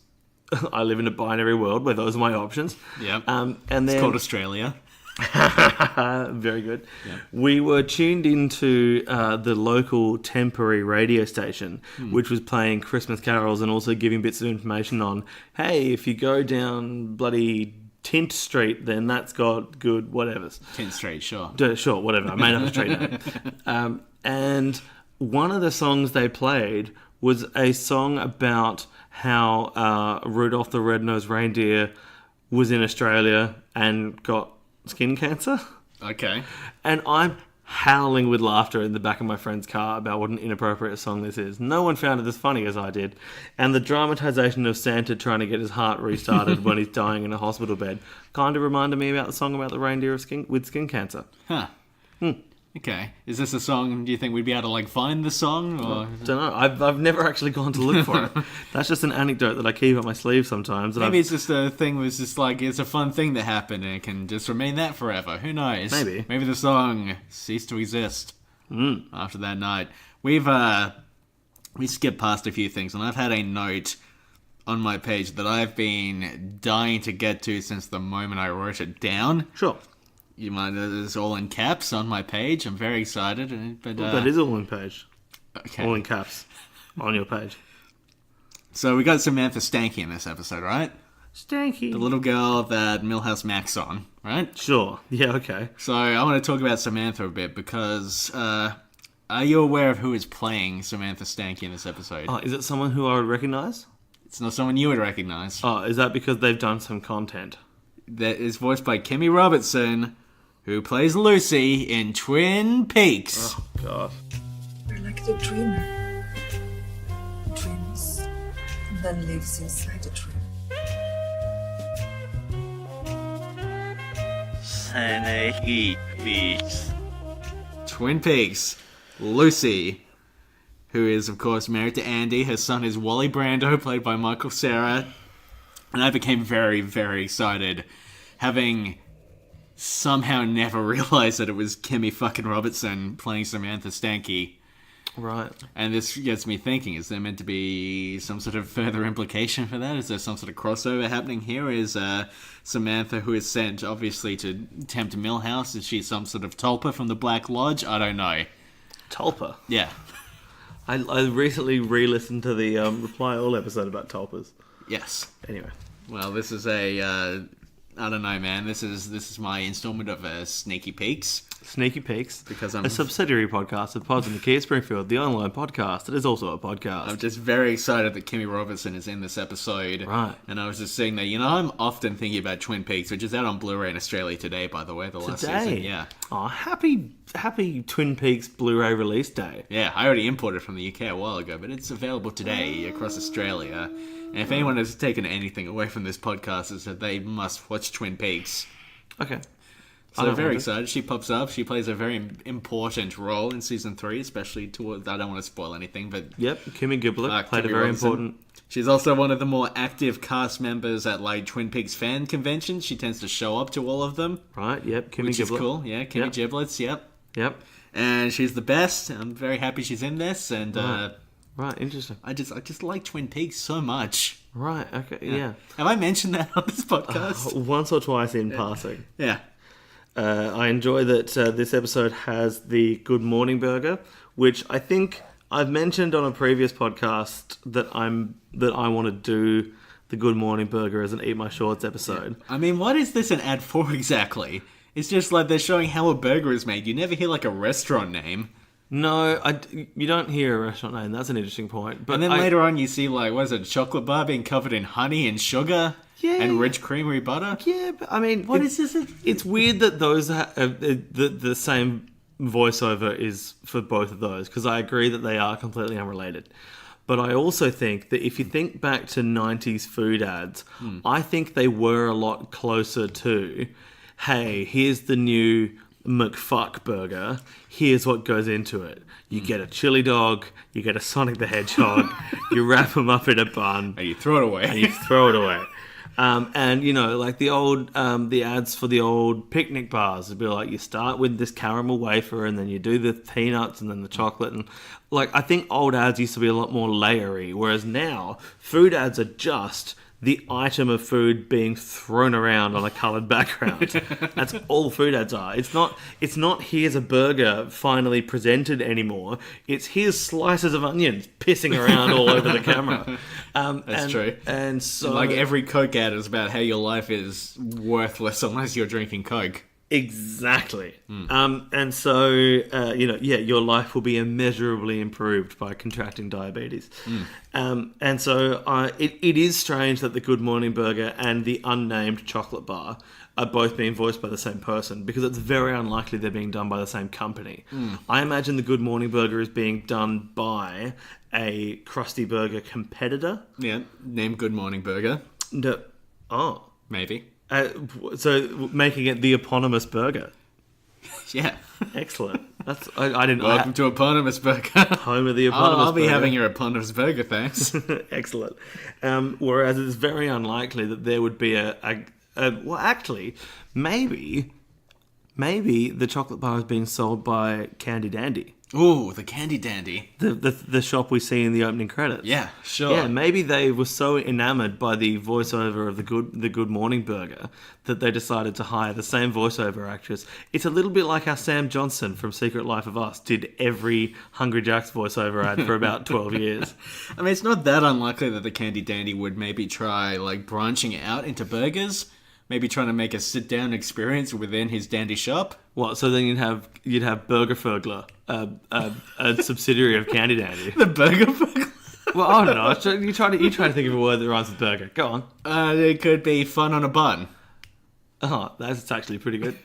I live in a binary world where those are my options. Yeah. It's called Australia. Very good. Yeah. We were tuned into the local temporary radio station, which was playing Christmas carols and also giving bits of information on, hey, if you go down bloody Tint Street, then that's got good whatevers. Tint Street, sure. Sure, whatever. I made up a street name. And one of the songs they played was a song about how Rudolph the Red-Nosed Reindeer was in Australia and got skin cancer. Okay. And I'm howling with laughter in the back of my friend's car about what an inappropriate song this is. No one found it as funny as I did. And the dramatization of Santa trying to get his heart restarted when he's dying in a hospital bed kind of reminded me about the song about the reindeer with skin cancer. Huh. Okay. Is this a song, do you think we'd be able to, find the song? Or... Don't know. I've never actually gone to look for it. That's just an anecdote that I keep up my sleeve sometimes. Maybe it's just a thing was just it's a fun thing that happened and it can just remain that forever. Who knows? Maybe. Maybe the song ceased to exist after that night. We skipped past a few things, and I've had a note on my page that I've been dying to get to since the moment I wrote it down. Sure. You mind it's all in caps on my page. I'm very excited. But that is all in page. Okay. All in caps on your page. So we got Samantha Stanky in this episode, right? Stanky. the little girl that Milhouse Mac's on, right? Sure. Yeah, okay. So I want to talk about Samantha a bit because are you aware of who is playing Samantha Stanky in this episode? Oh, is it someone who I would recognise? It's not someone you would recognise. Oh, is that because they've done some content? That is voiced by Kimmy Robertson, who plays Lucy in Twin Peaks. Oh, God. You're like the dreamer. Dreams and then lives inside the dream. Twin Peaks. Lucy, who is, of course, married to Andy. Her son is Wally Brando, played by Michael Cera. And I became very, very excited, having somehow never realized that it was Kimmy fucking Robertson playing Samantha Stanky. Right. And this gets me thinking, is there meant to be some sort of further implication for that? Is there some sort of crossover happening here? Is Samantha, who is sent, obviously, to tempt Milhouse, is she some sort of tulpa from the Black Lodge? I don't know. Tulpa. Yeah. I recently re-listened to the Reply All episode about tulpas. Yes. Anyway. Well, this is a... I don't know, man. This is my installment of Sneaky Peeks. Sneaky Peeks. Because I'm a subsidiary podcast of Pods in the Key at Springfield, the online podcast. It is also a podcast. I'm just very excited that Kimmy Robertson is in this episode. Right. And I was just saying that, I'm often thinking about Twin Peaks, which is out on Blu-ray in Australia today, by the way, the last season. Yeah. Oh, happy Twin Peaks Blu-ray release day. Yeah, I already imported from the UK a while ago, but it's available today across Australia. And if anyone has taken anything away from this podcast, is that they must watch Twin Peaks. Okay. So very excited. She pops up. She plays a very important role in season 3, especially towards... I don't want to spoil anything, but... Yep, Kimmy Giblett played Kimmy a very Robinson. important... She's also one of the more active cast members at, Twin Peaks fan conventions. She tends to show up to all of them. Right, yep, Kimmy Which Giblett. is cool. Yeah, Kimmy Giblets, yep. Yep. And she's the best. I'm very happy she's in this, and... Right, interesting. I just like Twin Peaks so much. Right, okay, yeah. Have I mentioned that on this podcast? Once or twice in passing. Yeah. I enjoy that this episode has the Good Morning Burger, which I think I've mentioned on a previous podcast that I want to do the Good Morning Burger as an Eat My Shorts episode. I mean, what is this an ad for exactly? It's just like they're showing how a burger is made. You never hear a restaurant name. No, you don't hear a restaurant name. That's an interesting point. But And then later on you see, what is it, a chocolate bar being covered in honey and sugar? Yeah. And rich creamery butter? Yeah, but I mean... What is this? It's weird that those the same voiceover is for both of those, because I agree that they are completely unrelated. But I also think that if you think back to 90s food ads, I think they were a lot closer to, hey, here's the new McFuck burger, here's what goes into it. You get a chili dog, you get a Sonic the Hedgehog, you wrap them up in a bun, And you throw it away. and you throw it away. And the old the ads for the old picnic bars would be like, you start with this caramel wafer and then you do the peanuts and then the chocolate, and I think old ads used to be a lot more layery, whereas now food ads are just the item of food being thrown around on a coloured background. That's all food ads are. It's not here's a burger finally presented anymore. It's here's slices of onions pissing around all over the camera. That's true. And so every Coke ad is about how your life is worthless unless you're drinking Coke. Exactly. And so, your life will be immeasurably improved by contracting diabetes. And so it is strange that the Good Morning Burger and the unnamed chocolate bar are both being voiced by the same person, because it's very unlikely they're being done by the same company. I imagine the Good Morning Burger is being done by a Krusty Burger competitor. Yeah, named Good Morning Burger. Maybe. Maybe. So making it the eponymous burger. Yeah. Excellent. That's I didn't. Welcome to Eponymous Burger. Home of the eponymous. I'll be burger. having your Eponymous Burger, thanks. Excellent. Whereas it's very unlikely that there would be well, actually, maybe the chocolate bar is being sold by Candy Dandy. Ooh, the Candy Dandy. The shop we see in the opening credits. Yeah, sure. Yeah, maybe they were so enamored by the voiceover of the Good Morning Burger that they decided to hire the same voiceover actress. It's a little bit like how Sam Johnson from Secret Life of Us did every Hungry Jack's voiceover ad for about 12 years. I mean, it's not that unlikely that the Candy Dandy would maybe try, like, branching out into burgers. Maybe trying to make a sit-down experience within his dandy shop. What? So then you'd have Burger Fergler, a subsidiary of Candy Dandy. The Burger Burglar? Well, I don't know. You try to think of a word that rhymes with burger. Go on. It could be fun on a bun. Oh, that's actually pretty good.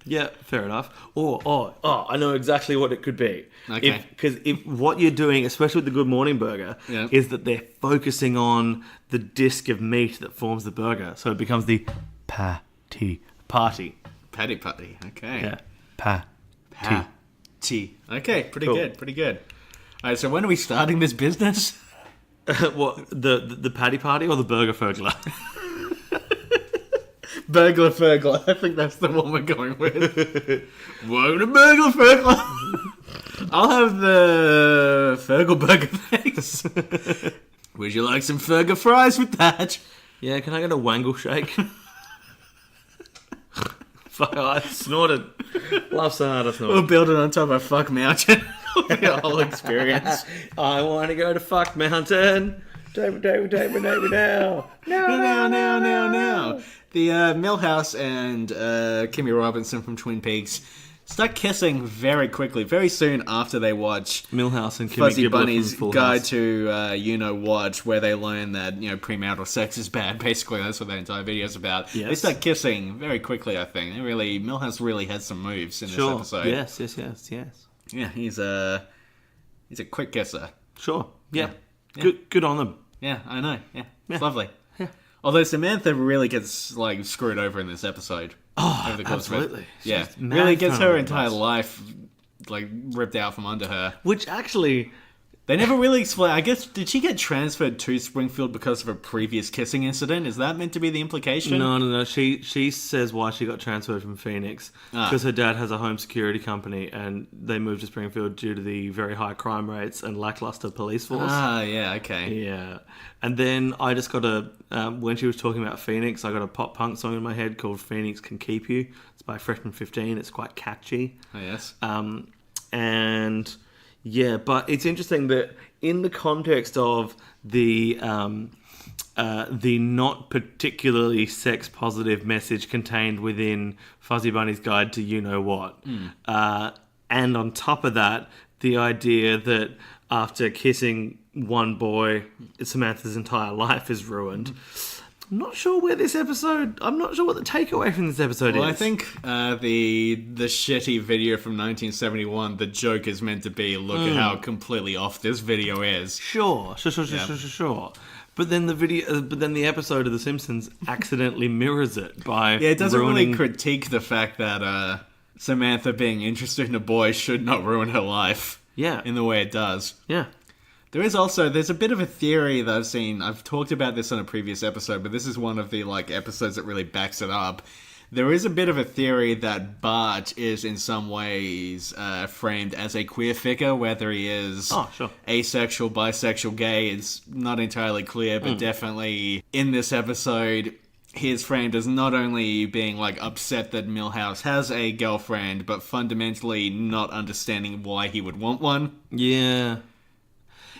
Yeah, fair enough. Oh, I know exactly what it could be. Okay. Because if what you're doing, especially with the Good Morning Burger, Yeah. is that they're focusing on the disc of meat that forms the burger. So it becomes the Patty. party. Patty putty. Okay. Yeah. Patty. Okay, pretty Cool. good, pretty good. Alright, so when are we starting this business? What, the patty party or the Burger Fergler? Burglar Fergler. I think that's the one we're going with. Welcome to Burglar Fergler. I'll have the Fergal Burger, thanks. Would you like some Fergal fries with that? Yeah, can I get a wangle shake? Fuck, I snorted. Love so hard I We'll snorted. build it on top of Fuck Mountain. The whole experience. I want to go to Fuck Mountain. David, now. No. The Millhouse and Kimmy Robinson from Twin Peaks start kissing very quickly, very soon after they watch Milhouse and Kimmy Fuzzy Gibbler Bunny's from Full Guide House. to You Know What, where they learn that premarital sex is bad. Basically, that's what the entire video is about. Yes. They start kissing very quickly. I think Millhouse really has some moves in this Sure. episode. Yes. Yeah, he's a quick kisser. Sure. Yeah. Yeah. Good on them. Yeah, I know. Yeah, it's lovely. Yeah. Although Samantha really gets like screwed over in this episode. Oh, over the course of it. absolutely. Yeah, She's mad really gets fun her on entire this. life like ripped out from under her. Which actually, They never really explain. I guess, did she get transferred to Springfield because of a previous kissing incident? Is that meant to be the implication? no. She says why she got transferred from Phoenix because her dad has a home security company and they moved to Springfield due to the very high crime rates and lackluster police force. Yeah, okay. Yeah, and then I just got when she was talking about Phoenix, I got a pop punk song in my head called "Phoenix Can Keep You." It's by Freshman 15. It's quite catchy. Oh, yes. And yeah, but it's interesting that in the context of the not particularly sex positive message contained within Fuzzy Bunny's Guide to You Know What, and on top of that, the idea that after kissing one boy, Samantha's entire life is ruined. I'm not sure what the takeaway from this episode Well, is. I think the shitty video from 1971, the joke is meant to be, look at how completely off this video is. Sure. But then the episode of The Simpsons accidentally mirrors it by Yeah, it doesn't ruining... really critique the fact that Samantha being interested in a boy should not ruin her life. Yeah. In the way it does. Yeah. There's a bit of a theory that I've seen. I've talked about this on a previous episode, but this is one of the episodes that really backs it up. There is a bit of a theory that Bart is in some ways framed as a queer figure, whether he is asexual, bisexual, gay. It's not entirely clear, but definitely in this episode, he is framed as not only being upset that Millhouse has a girlfriend, but fundamentally not understanding why he would want one. Yeah.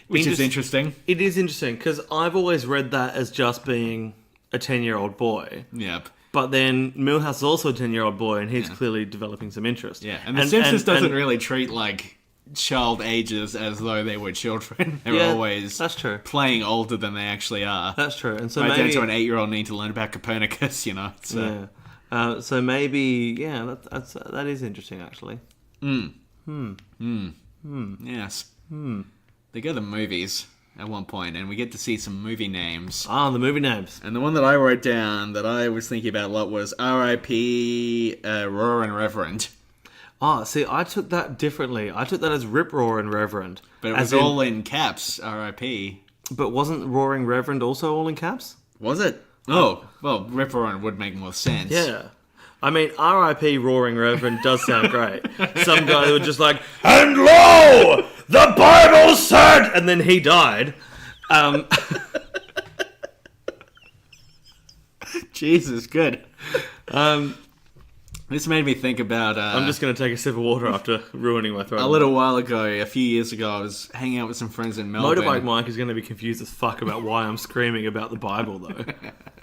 Which is interesting. It is interesting, because I've always read that as just being a 10-year-old boy. Yep. But then Millhouse is also a 10-year-old boy, and he's clearly developing some interest. Yeah, and The Simpsons doesn't really treat, child ages as though they were children. They're always that's true. Playing older than they actually are. That's true. And so right maybe... down to an 8-year-old need to learn about Copernicus, Yeah. So maybe, that is interesting, actually. Yes. They go to the movies at one point, and we get to see some movie names. Ah, the movie names. And the one that I wrote down that I was thinking about a lot was R.I.P. Roaring Reverend. Ah, see, I took that differently. I took that as Rip Roaring Reverend. But it was all in caps, R.I.P. But wasn't Roaring Reverend also all in caps? Was it? Oh, well, Rip Roaring would make more sense. Yeah. I mean, R.I.P. Roaring Reverend does sound great. Some guy who was just like, and lo, the Bible said, and then he died. Jesus, good. This made me think about... I'm just going to take a sip of water after ruining my throat. a little while ago, a few years ago, I was hanging out with some friends in Melbourne. Motorbike Mike is going to be confused as fuck about why I'm screaming about the Bible, though.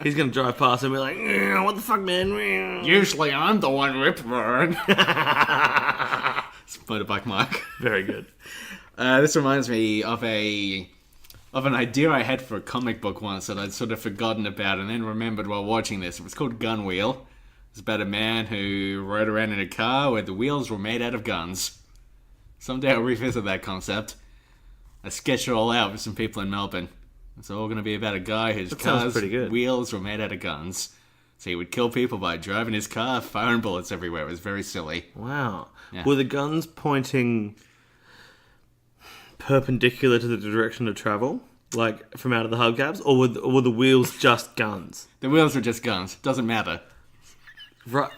He's going to drive past and be like, what the fuck, man? Usually I'm the one ripburn. It's Motorbike Mike. Very good. This reminds me of an idea I had for a comic book once that I'd sort of forgotten about and then remembered while watching this. It was called Gun Wheel. It's about a man who rode around in a car where the wheels were made out of guns. Someday I'll revisit that concept. I sketched it all out with some people in Melbourne. It's all going to be about a guy whose car's wheels were made out of guns. So he would kill people by driving his car, firing bullets everywhere. It was very silly. Wow. Yeah. Were the guns pointing perpendicular to the direction of travel? Like, from out of the hubcaps? Or were the wheels just guns? The wheels were just guns. Doesn't matter. Right.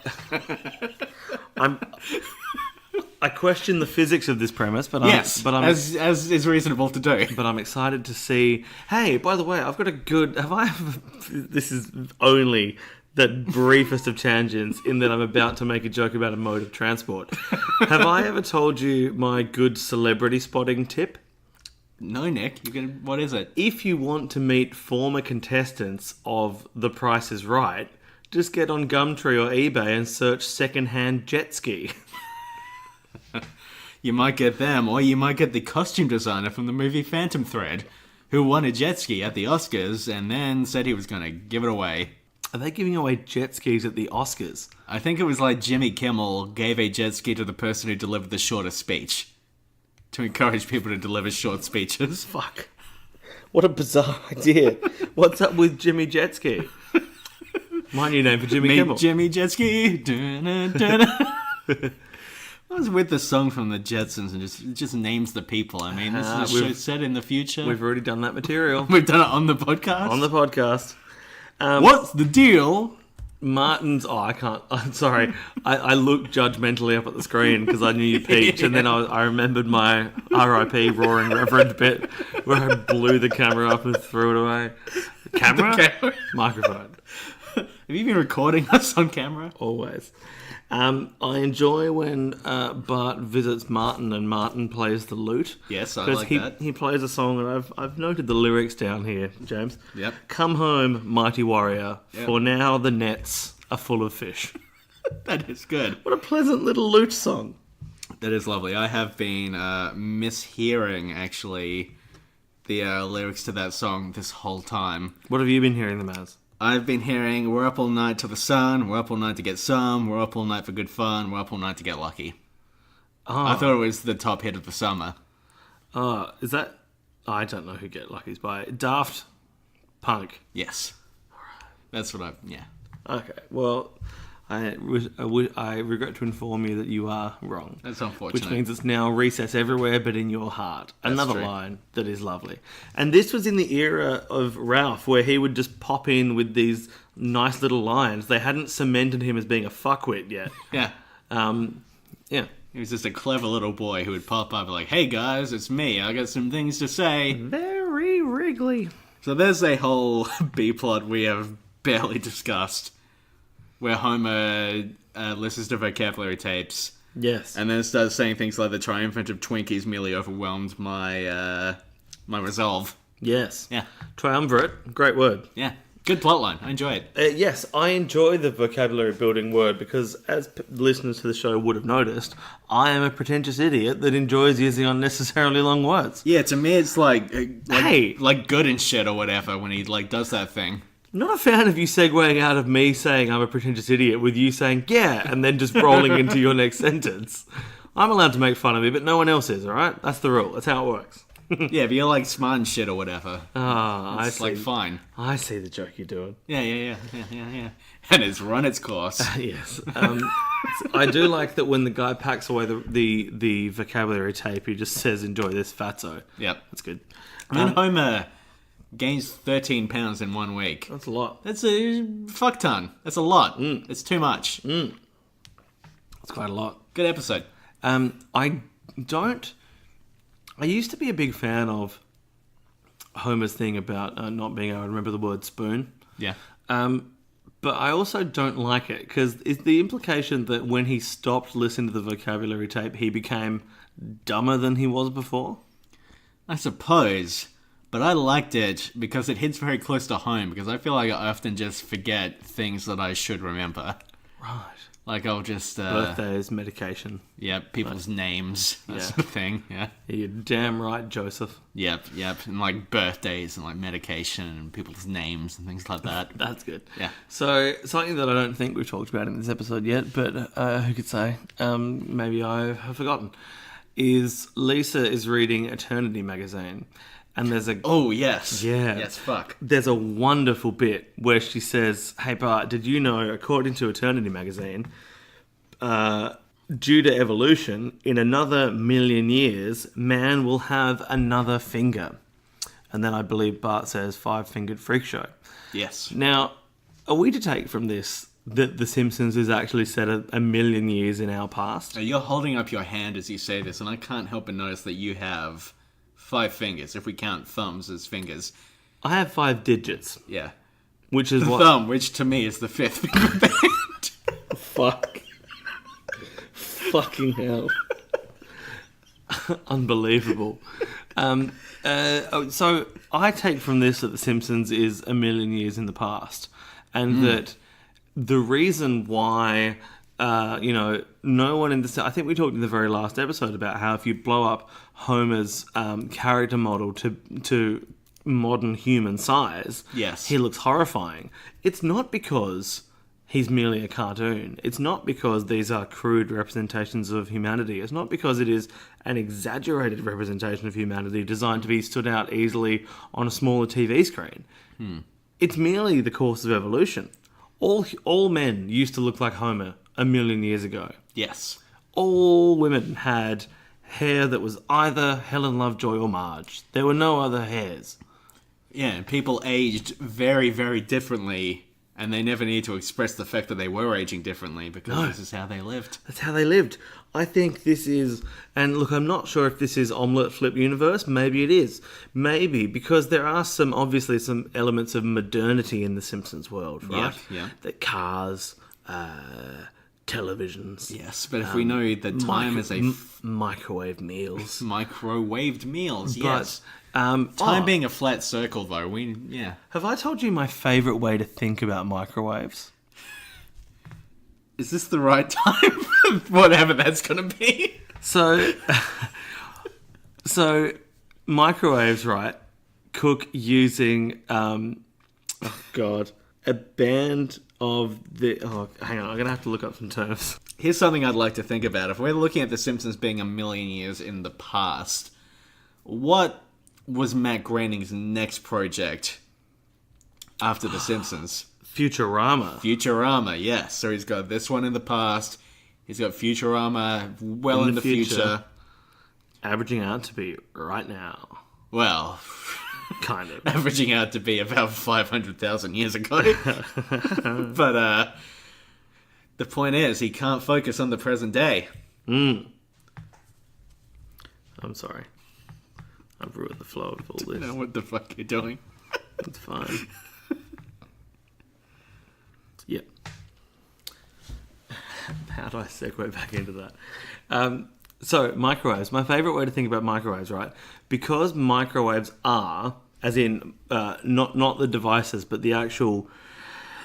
I question the physics of this premise, but I'm as is reasonable to do. But I'm excited to see. Hey, by the way, I've got a good. This is only the briefest of tangents in that I'm about to make a joke about a mode of transport. Have I ever told you my good celebrity spotting tip? No, Nick. What is it? If you want to meet former contestants of The Price is Right, just get on Gumtree or eBay and search second-hand jet ski. You might get them, or you might get the costume designer from the movie Phantom Thread, who won a jet ski at the Oscars and then said he was going to give it away. Are they giving away jet skis at the Oscars? I think it was like Jimmy Kimmel gave a jet ski to the person who delivered the shortest speech. To encourage people to deliver short speeches. Fuck. What a bizarre idea. What's up with Jimmy Jet Ski? My new name for Jimmy Kimmel. Jimmy Jet Ski. I was with the song from the Jetsons and it just names the people. I mean, this is a show set in the future. We've already done that material. We've done it on the podcast. On the podcast. What's the deal? Martin's... Oh, I can't... I'm sorry. I looked judgmentally up at the screen because I knew you peaked, and then I remembered my R.I.P. Roaring Reverend bit where I blew the camera up and threw it away. Camera? Microphone. Have you been recording us on camera? Always. I enjoy when Bart visits Martin and Martin plays the lute. Yes, I like that. He plays a song, and I've noted the lyrics down here, James. Yep. Come home, mighty warrior, for now the nets are full of fish. That is good. What a pleasant little lute song. That is lovely. I have been mishearing, actually, the lyrics to that song this whole time. What have you been hearing them as? I've been hearing, we're up all night till the sun, we're up all night to get some, we're up all night for good fun, we're up all night to get lucky. Oh. I thought it was the top hit of the summer. Is that... I don't know who Get Lucky's by. Daft Punk. Yes. That's what yeah. Okay, well, I regret to inform you that you are wrong. That's unfortunate. Which means it's now recess everywhere but in your heart. That's Another true. line that is lovely. And this was in the era of Ralph, where he would just pop in with these nice little lines. They hadn't cemented him as being a fuckwit yet. Yeah. Yeah. He was just a clever little boy who would pop up like, hey guys, it's me, I got some things to say. Very wriggly. So there's a whole B-plot we have barely discussed, where Homer listens to vocabulary tapes. Yes. And then starts saying things like the triumphant of Twinkies merely overwhelmed my resolve. Yes. Yeah. Triumvirate. Great word. Yeah. Good plotline. I enjoy it. Yes, I enjoy the vocabulary building word because, as listeners to the show would have noticed, I am a pretentious idiot that enjoys using unnecessarily long words. Yeah, to me it's like Hey! like good and shit or whatever when he like does that thing. Not a fan of you segueing out of me saying I'm a pretentious idiot with you saying, yeah, and then just rolling into your next sentence. I'm allowed to make fun of me, but no one else is, alright? That's the rule. That's how it works. Yeah, but you're like smart and shit or whatever. I It's see. like fine. I see the joke you're doing. Yeah. And it's run its course. Yes. I do like that when the guy packs away the vocabulary tape, he just says, enjoy this, fatso. Yep. That's good. And then Homer gains 13 pounds in 1 week. That's a lot. That's a fuck ton. That's a lot. It's too much. That's quite a lot. Good episode. I used to be a big fan of Homer's thing about not being able to remember the word spoon. Yeah. But I also don't like it because it's the implication that when he stopped listening to the vocabulary tape, he became dumber than he was before. I suppose. But I liked it because it hits very close to home, because I feel like I often just forget things that I should remember. Right. Like I'll just... Birthdays, medication. Yeah, people's names, that Yeah. sort of thing, yeah. You're damn right, Joseph. Yep. And like birthdays and like medication and people's names and things like that. That's good. Yeah. So, something that I don't think we've talked about in this episode yet, but who could say? Maybe I have forgotten. Is Lisa is reading Eternity magazine. And there's a... Oh, yes. Yeah. Yes, fuck. There's a wonderful bit where she says, "Hey Bart, did you know, according to Eternity magazine, due to evolution, in another 1,000,000 years, man will have another finger." And then I believe Bart says, "5-fingered freak show." Yes. Now, are we to take from this that The Simpsons is actually set 1,000,000 years in our past? You're holding up your hand as you say this, and I can't help but notice that you have 5 fingers, if we count thumbs as fingers. I have 5 digits, Yeah. which is The what... thumb, which to me is the 5th finger of the hand. Fuck. Fucking hell. Unbelievable. So I take from this that The Simpsons is 1,000,000 years in the past, and that the reason why, no one in the... I think we talked in the very last episode about how if you blow up Homer's character model to modern human size, Yes. he looks horrifying. It's not because he's merely a cartoon. It's not because these are crude representations of humanity. It's not because it is an exaggerated representation of humanity designed to be stood out easily on a smaller TV screen. It's merely the course of evolution. All men used to look like Homer 1,000,000 years ago. Yes. All women had hair that was either Helen Lovejoy or Marge. There were no other hairs. Yeah, and people aged very, very differently, and they never need to express the fact that they were aging differently, because this is how they lived. That's how they lived. I think this is... And look, I'm not sure if this is Omelette Flip Universe. Maybe it is. Maybe, because there are obviously some elements of modernity in the Simpsons world, right? Yeah. The cars, televisions. Yes, but if we know that time is a microwave meals. microwaved meals, But, yes. Time oh, being a flat circle, though, have I told you my favourite way to think about microwaves? Is this the right time? Whatever that's gonna be. So microwaves, right, cook using, a band of the... Oh, hang on, I'm going to have to look up some terms. Here's something I'd like to think about. If we're looking at The Simpsons being 1,000,000 years in the past, what was Matt Groening's next project after The Simpsons? Futurama. Futurama, yes. So he's got this one in the past. He's got Futurama well in the future. Averaging out to be right now. Well, Kind of. averaging out to be about 500,000 years ago. But the point is, he can't focus on the present day. I'm sorry. I've ruined the flow of all I don't this. know what the fuck you're doing. It's fine. Yep. How do I segue back into that? So, microwaves. My favourite way to think about microwaves, right? Because microwaves are, as in, not the devices, but the actual...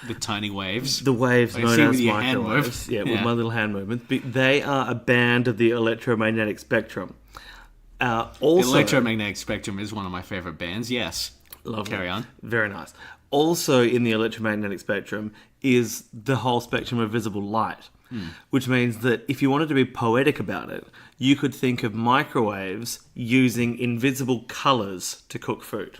The tiny waves. The waves I known see as with your hand microwaves. move. Yeah, with Yeah. my little hand movement. They are a band of the electromagnetic spectrum. Also, The electromagnetic spectrum is one of my favourite bands, yes. Lovely. Carry on. Very nice. Also in the electromagnetic spectrum is the whole spectrum of visible light, which means that if you wanted to be poetic about it, you could think of microwaves using invisible colours to cook food.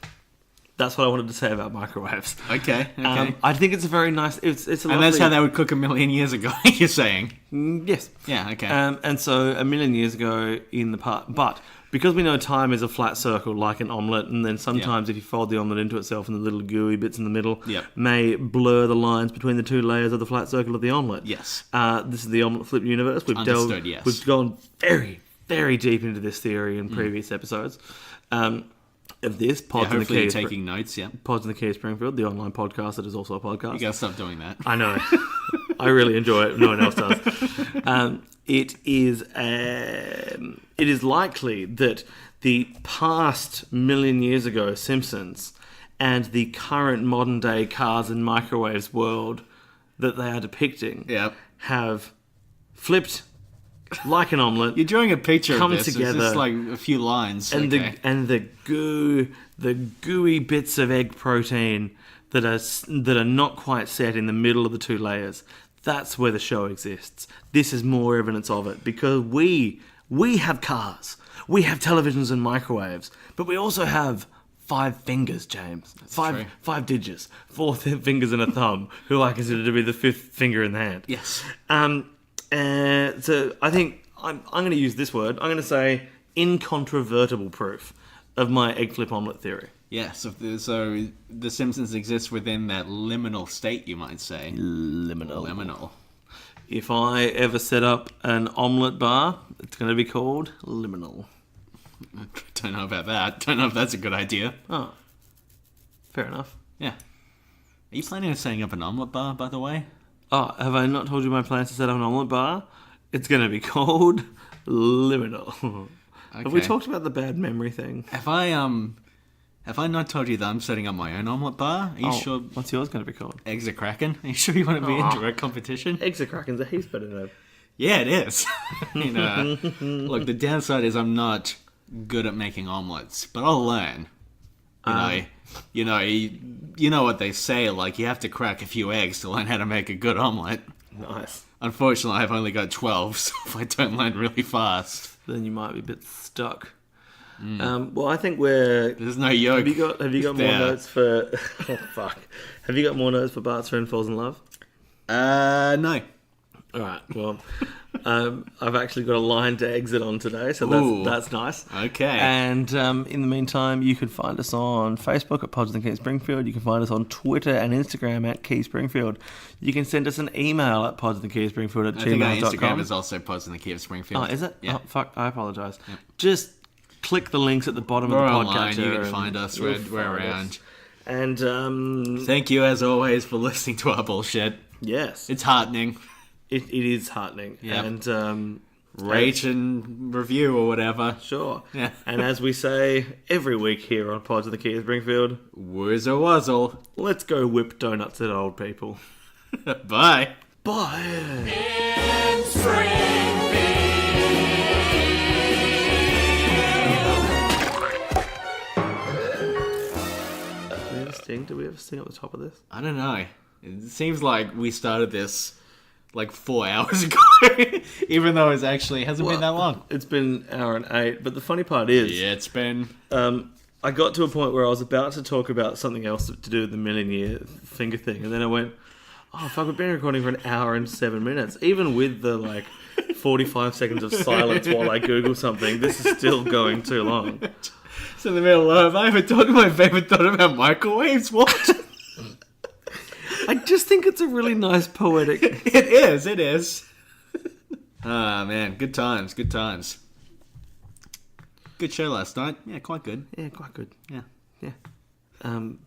That's what I wanted to say about microwaves. Okay. I think it's a very nice. It's a and lovely, that's how they would cook a million years ago. You're saying? Yes. Yeah. Okay. And so a million years ago in the past, but because we know time is a flat circle like an omelette, and then sometimes if you fold the omelette into itself and the little gooey bits in the middle may blur the lines between the two layers of the flat circle of the omelette. Yes. This is the omelette flip universe. Understood, yes. We've gone very, very deep into this theory in previous episodes. Of this, Pods in the hopefully Key you're of taking notes, yeah. Pods in the Key of Springfield, the online podcast that is also a podcast. You gotta stop doing that. I know. I really enjoy it. No one else does. It is likely that the past million years ago Simpsons and the current modern day cars and microwaves world that they are depicting have flipped like an omelette. You're drawing a picture come of this. together. It's just like a few lines. And the gooey bits of egg protein that are not quite set in the middle of the two layers. That's where the show exists. This is more evidence of it because we have cars, we have televisions and microwaves, but we also have 5 fingers, James. Five digits, 4 fingers and a thumb, who I consider to be the 5th finger in the hand. Yes. So I think I'm going to use this word. I'm going to say incontrovertible proof of my egg flip omelette theory. Yeah, so the Simpsons exist within that liminal state, you might say. Liminal. If I ever set up an omelette bar, it's going to be called Liminal. Don't know about that. Don't know if that's a good idea. Oh, fair enough. Yeah. Are you planning on setting up an omelette bar, by the way? Oh, have I not told you my plans to set up an omelette bar? It's going to be called Liminal. Okay. Have we talked about the bad memory thing? Have I not told you that I'm setting up my own omelette bar? Are you sure? What's yours going to be called? Eggs are cracking? Are you sure you want to be in direct competition? Eggs are cracking. A heaps better than Yeah, it is. Look, the downside is I'm not good at making omelettes, but I'll learn. You know what they say, like you have to crack a few eggs to learn how to make a good omelette. Nice. Unfortunately, I've only got 12, so if I don't learn really fast, then you might be a bit stuck. Well, I think there's no yolk. Have you got more notes for? Oh fuck! Have you got more notes for Bart's friend falls in love? No. All right. Well, I've actually got a line to exit on today, so that's nice. Okay. And in the meantime, you can find us on Facebook at Pods in the Key Springfield. You can find us on Twitter and Instagram at Key Springfield. You can send us an email at podsinthekeyofspringfield@gmail.com. I think our Instagram is also Pods in the Key of Springfield. Oh, is it? Yeah. Oh, fuck. I apologise. Yep. Just click the links at the bottom We're of the online. podcast. You can find us. We're around. And thank you as always for listening to our bullshit. Yes, it's heartening. It is heartening. Yep. And rate and review or whatever. Sure. Yeah. And as we say every week here on Pods of the Key of Springfield, Wurzel wuzzle. Let's go whip donuts at old people. Bye. Bye. In Springfield. Do we ever sing at the top of this? I don't know. It seems like we started this like 4 hours ago, even though it hasn't been that long. It's been 1 hour and 8, but the funny part is... Yeah, it's been... I got to a point where I was about to talk about something else to do with the million-year finger thing, and then I went, oh, fuck, we've been recording for 1 hour and 7 minutes. Even with the, 45 seconds of silence while I Google something, this is still going too long. It's in the middle of, I haven't talked my favourite thought about microwaves, what? I just think it's a really nice poetic... It is. Ah, man, good times. Good show last night. Yeah, quite good. Yeah, quite good. Yeah.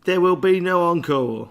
There will be no encore.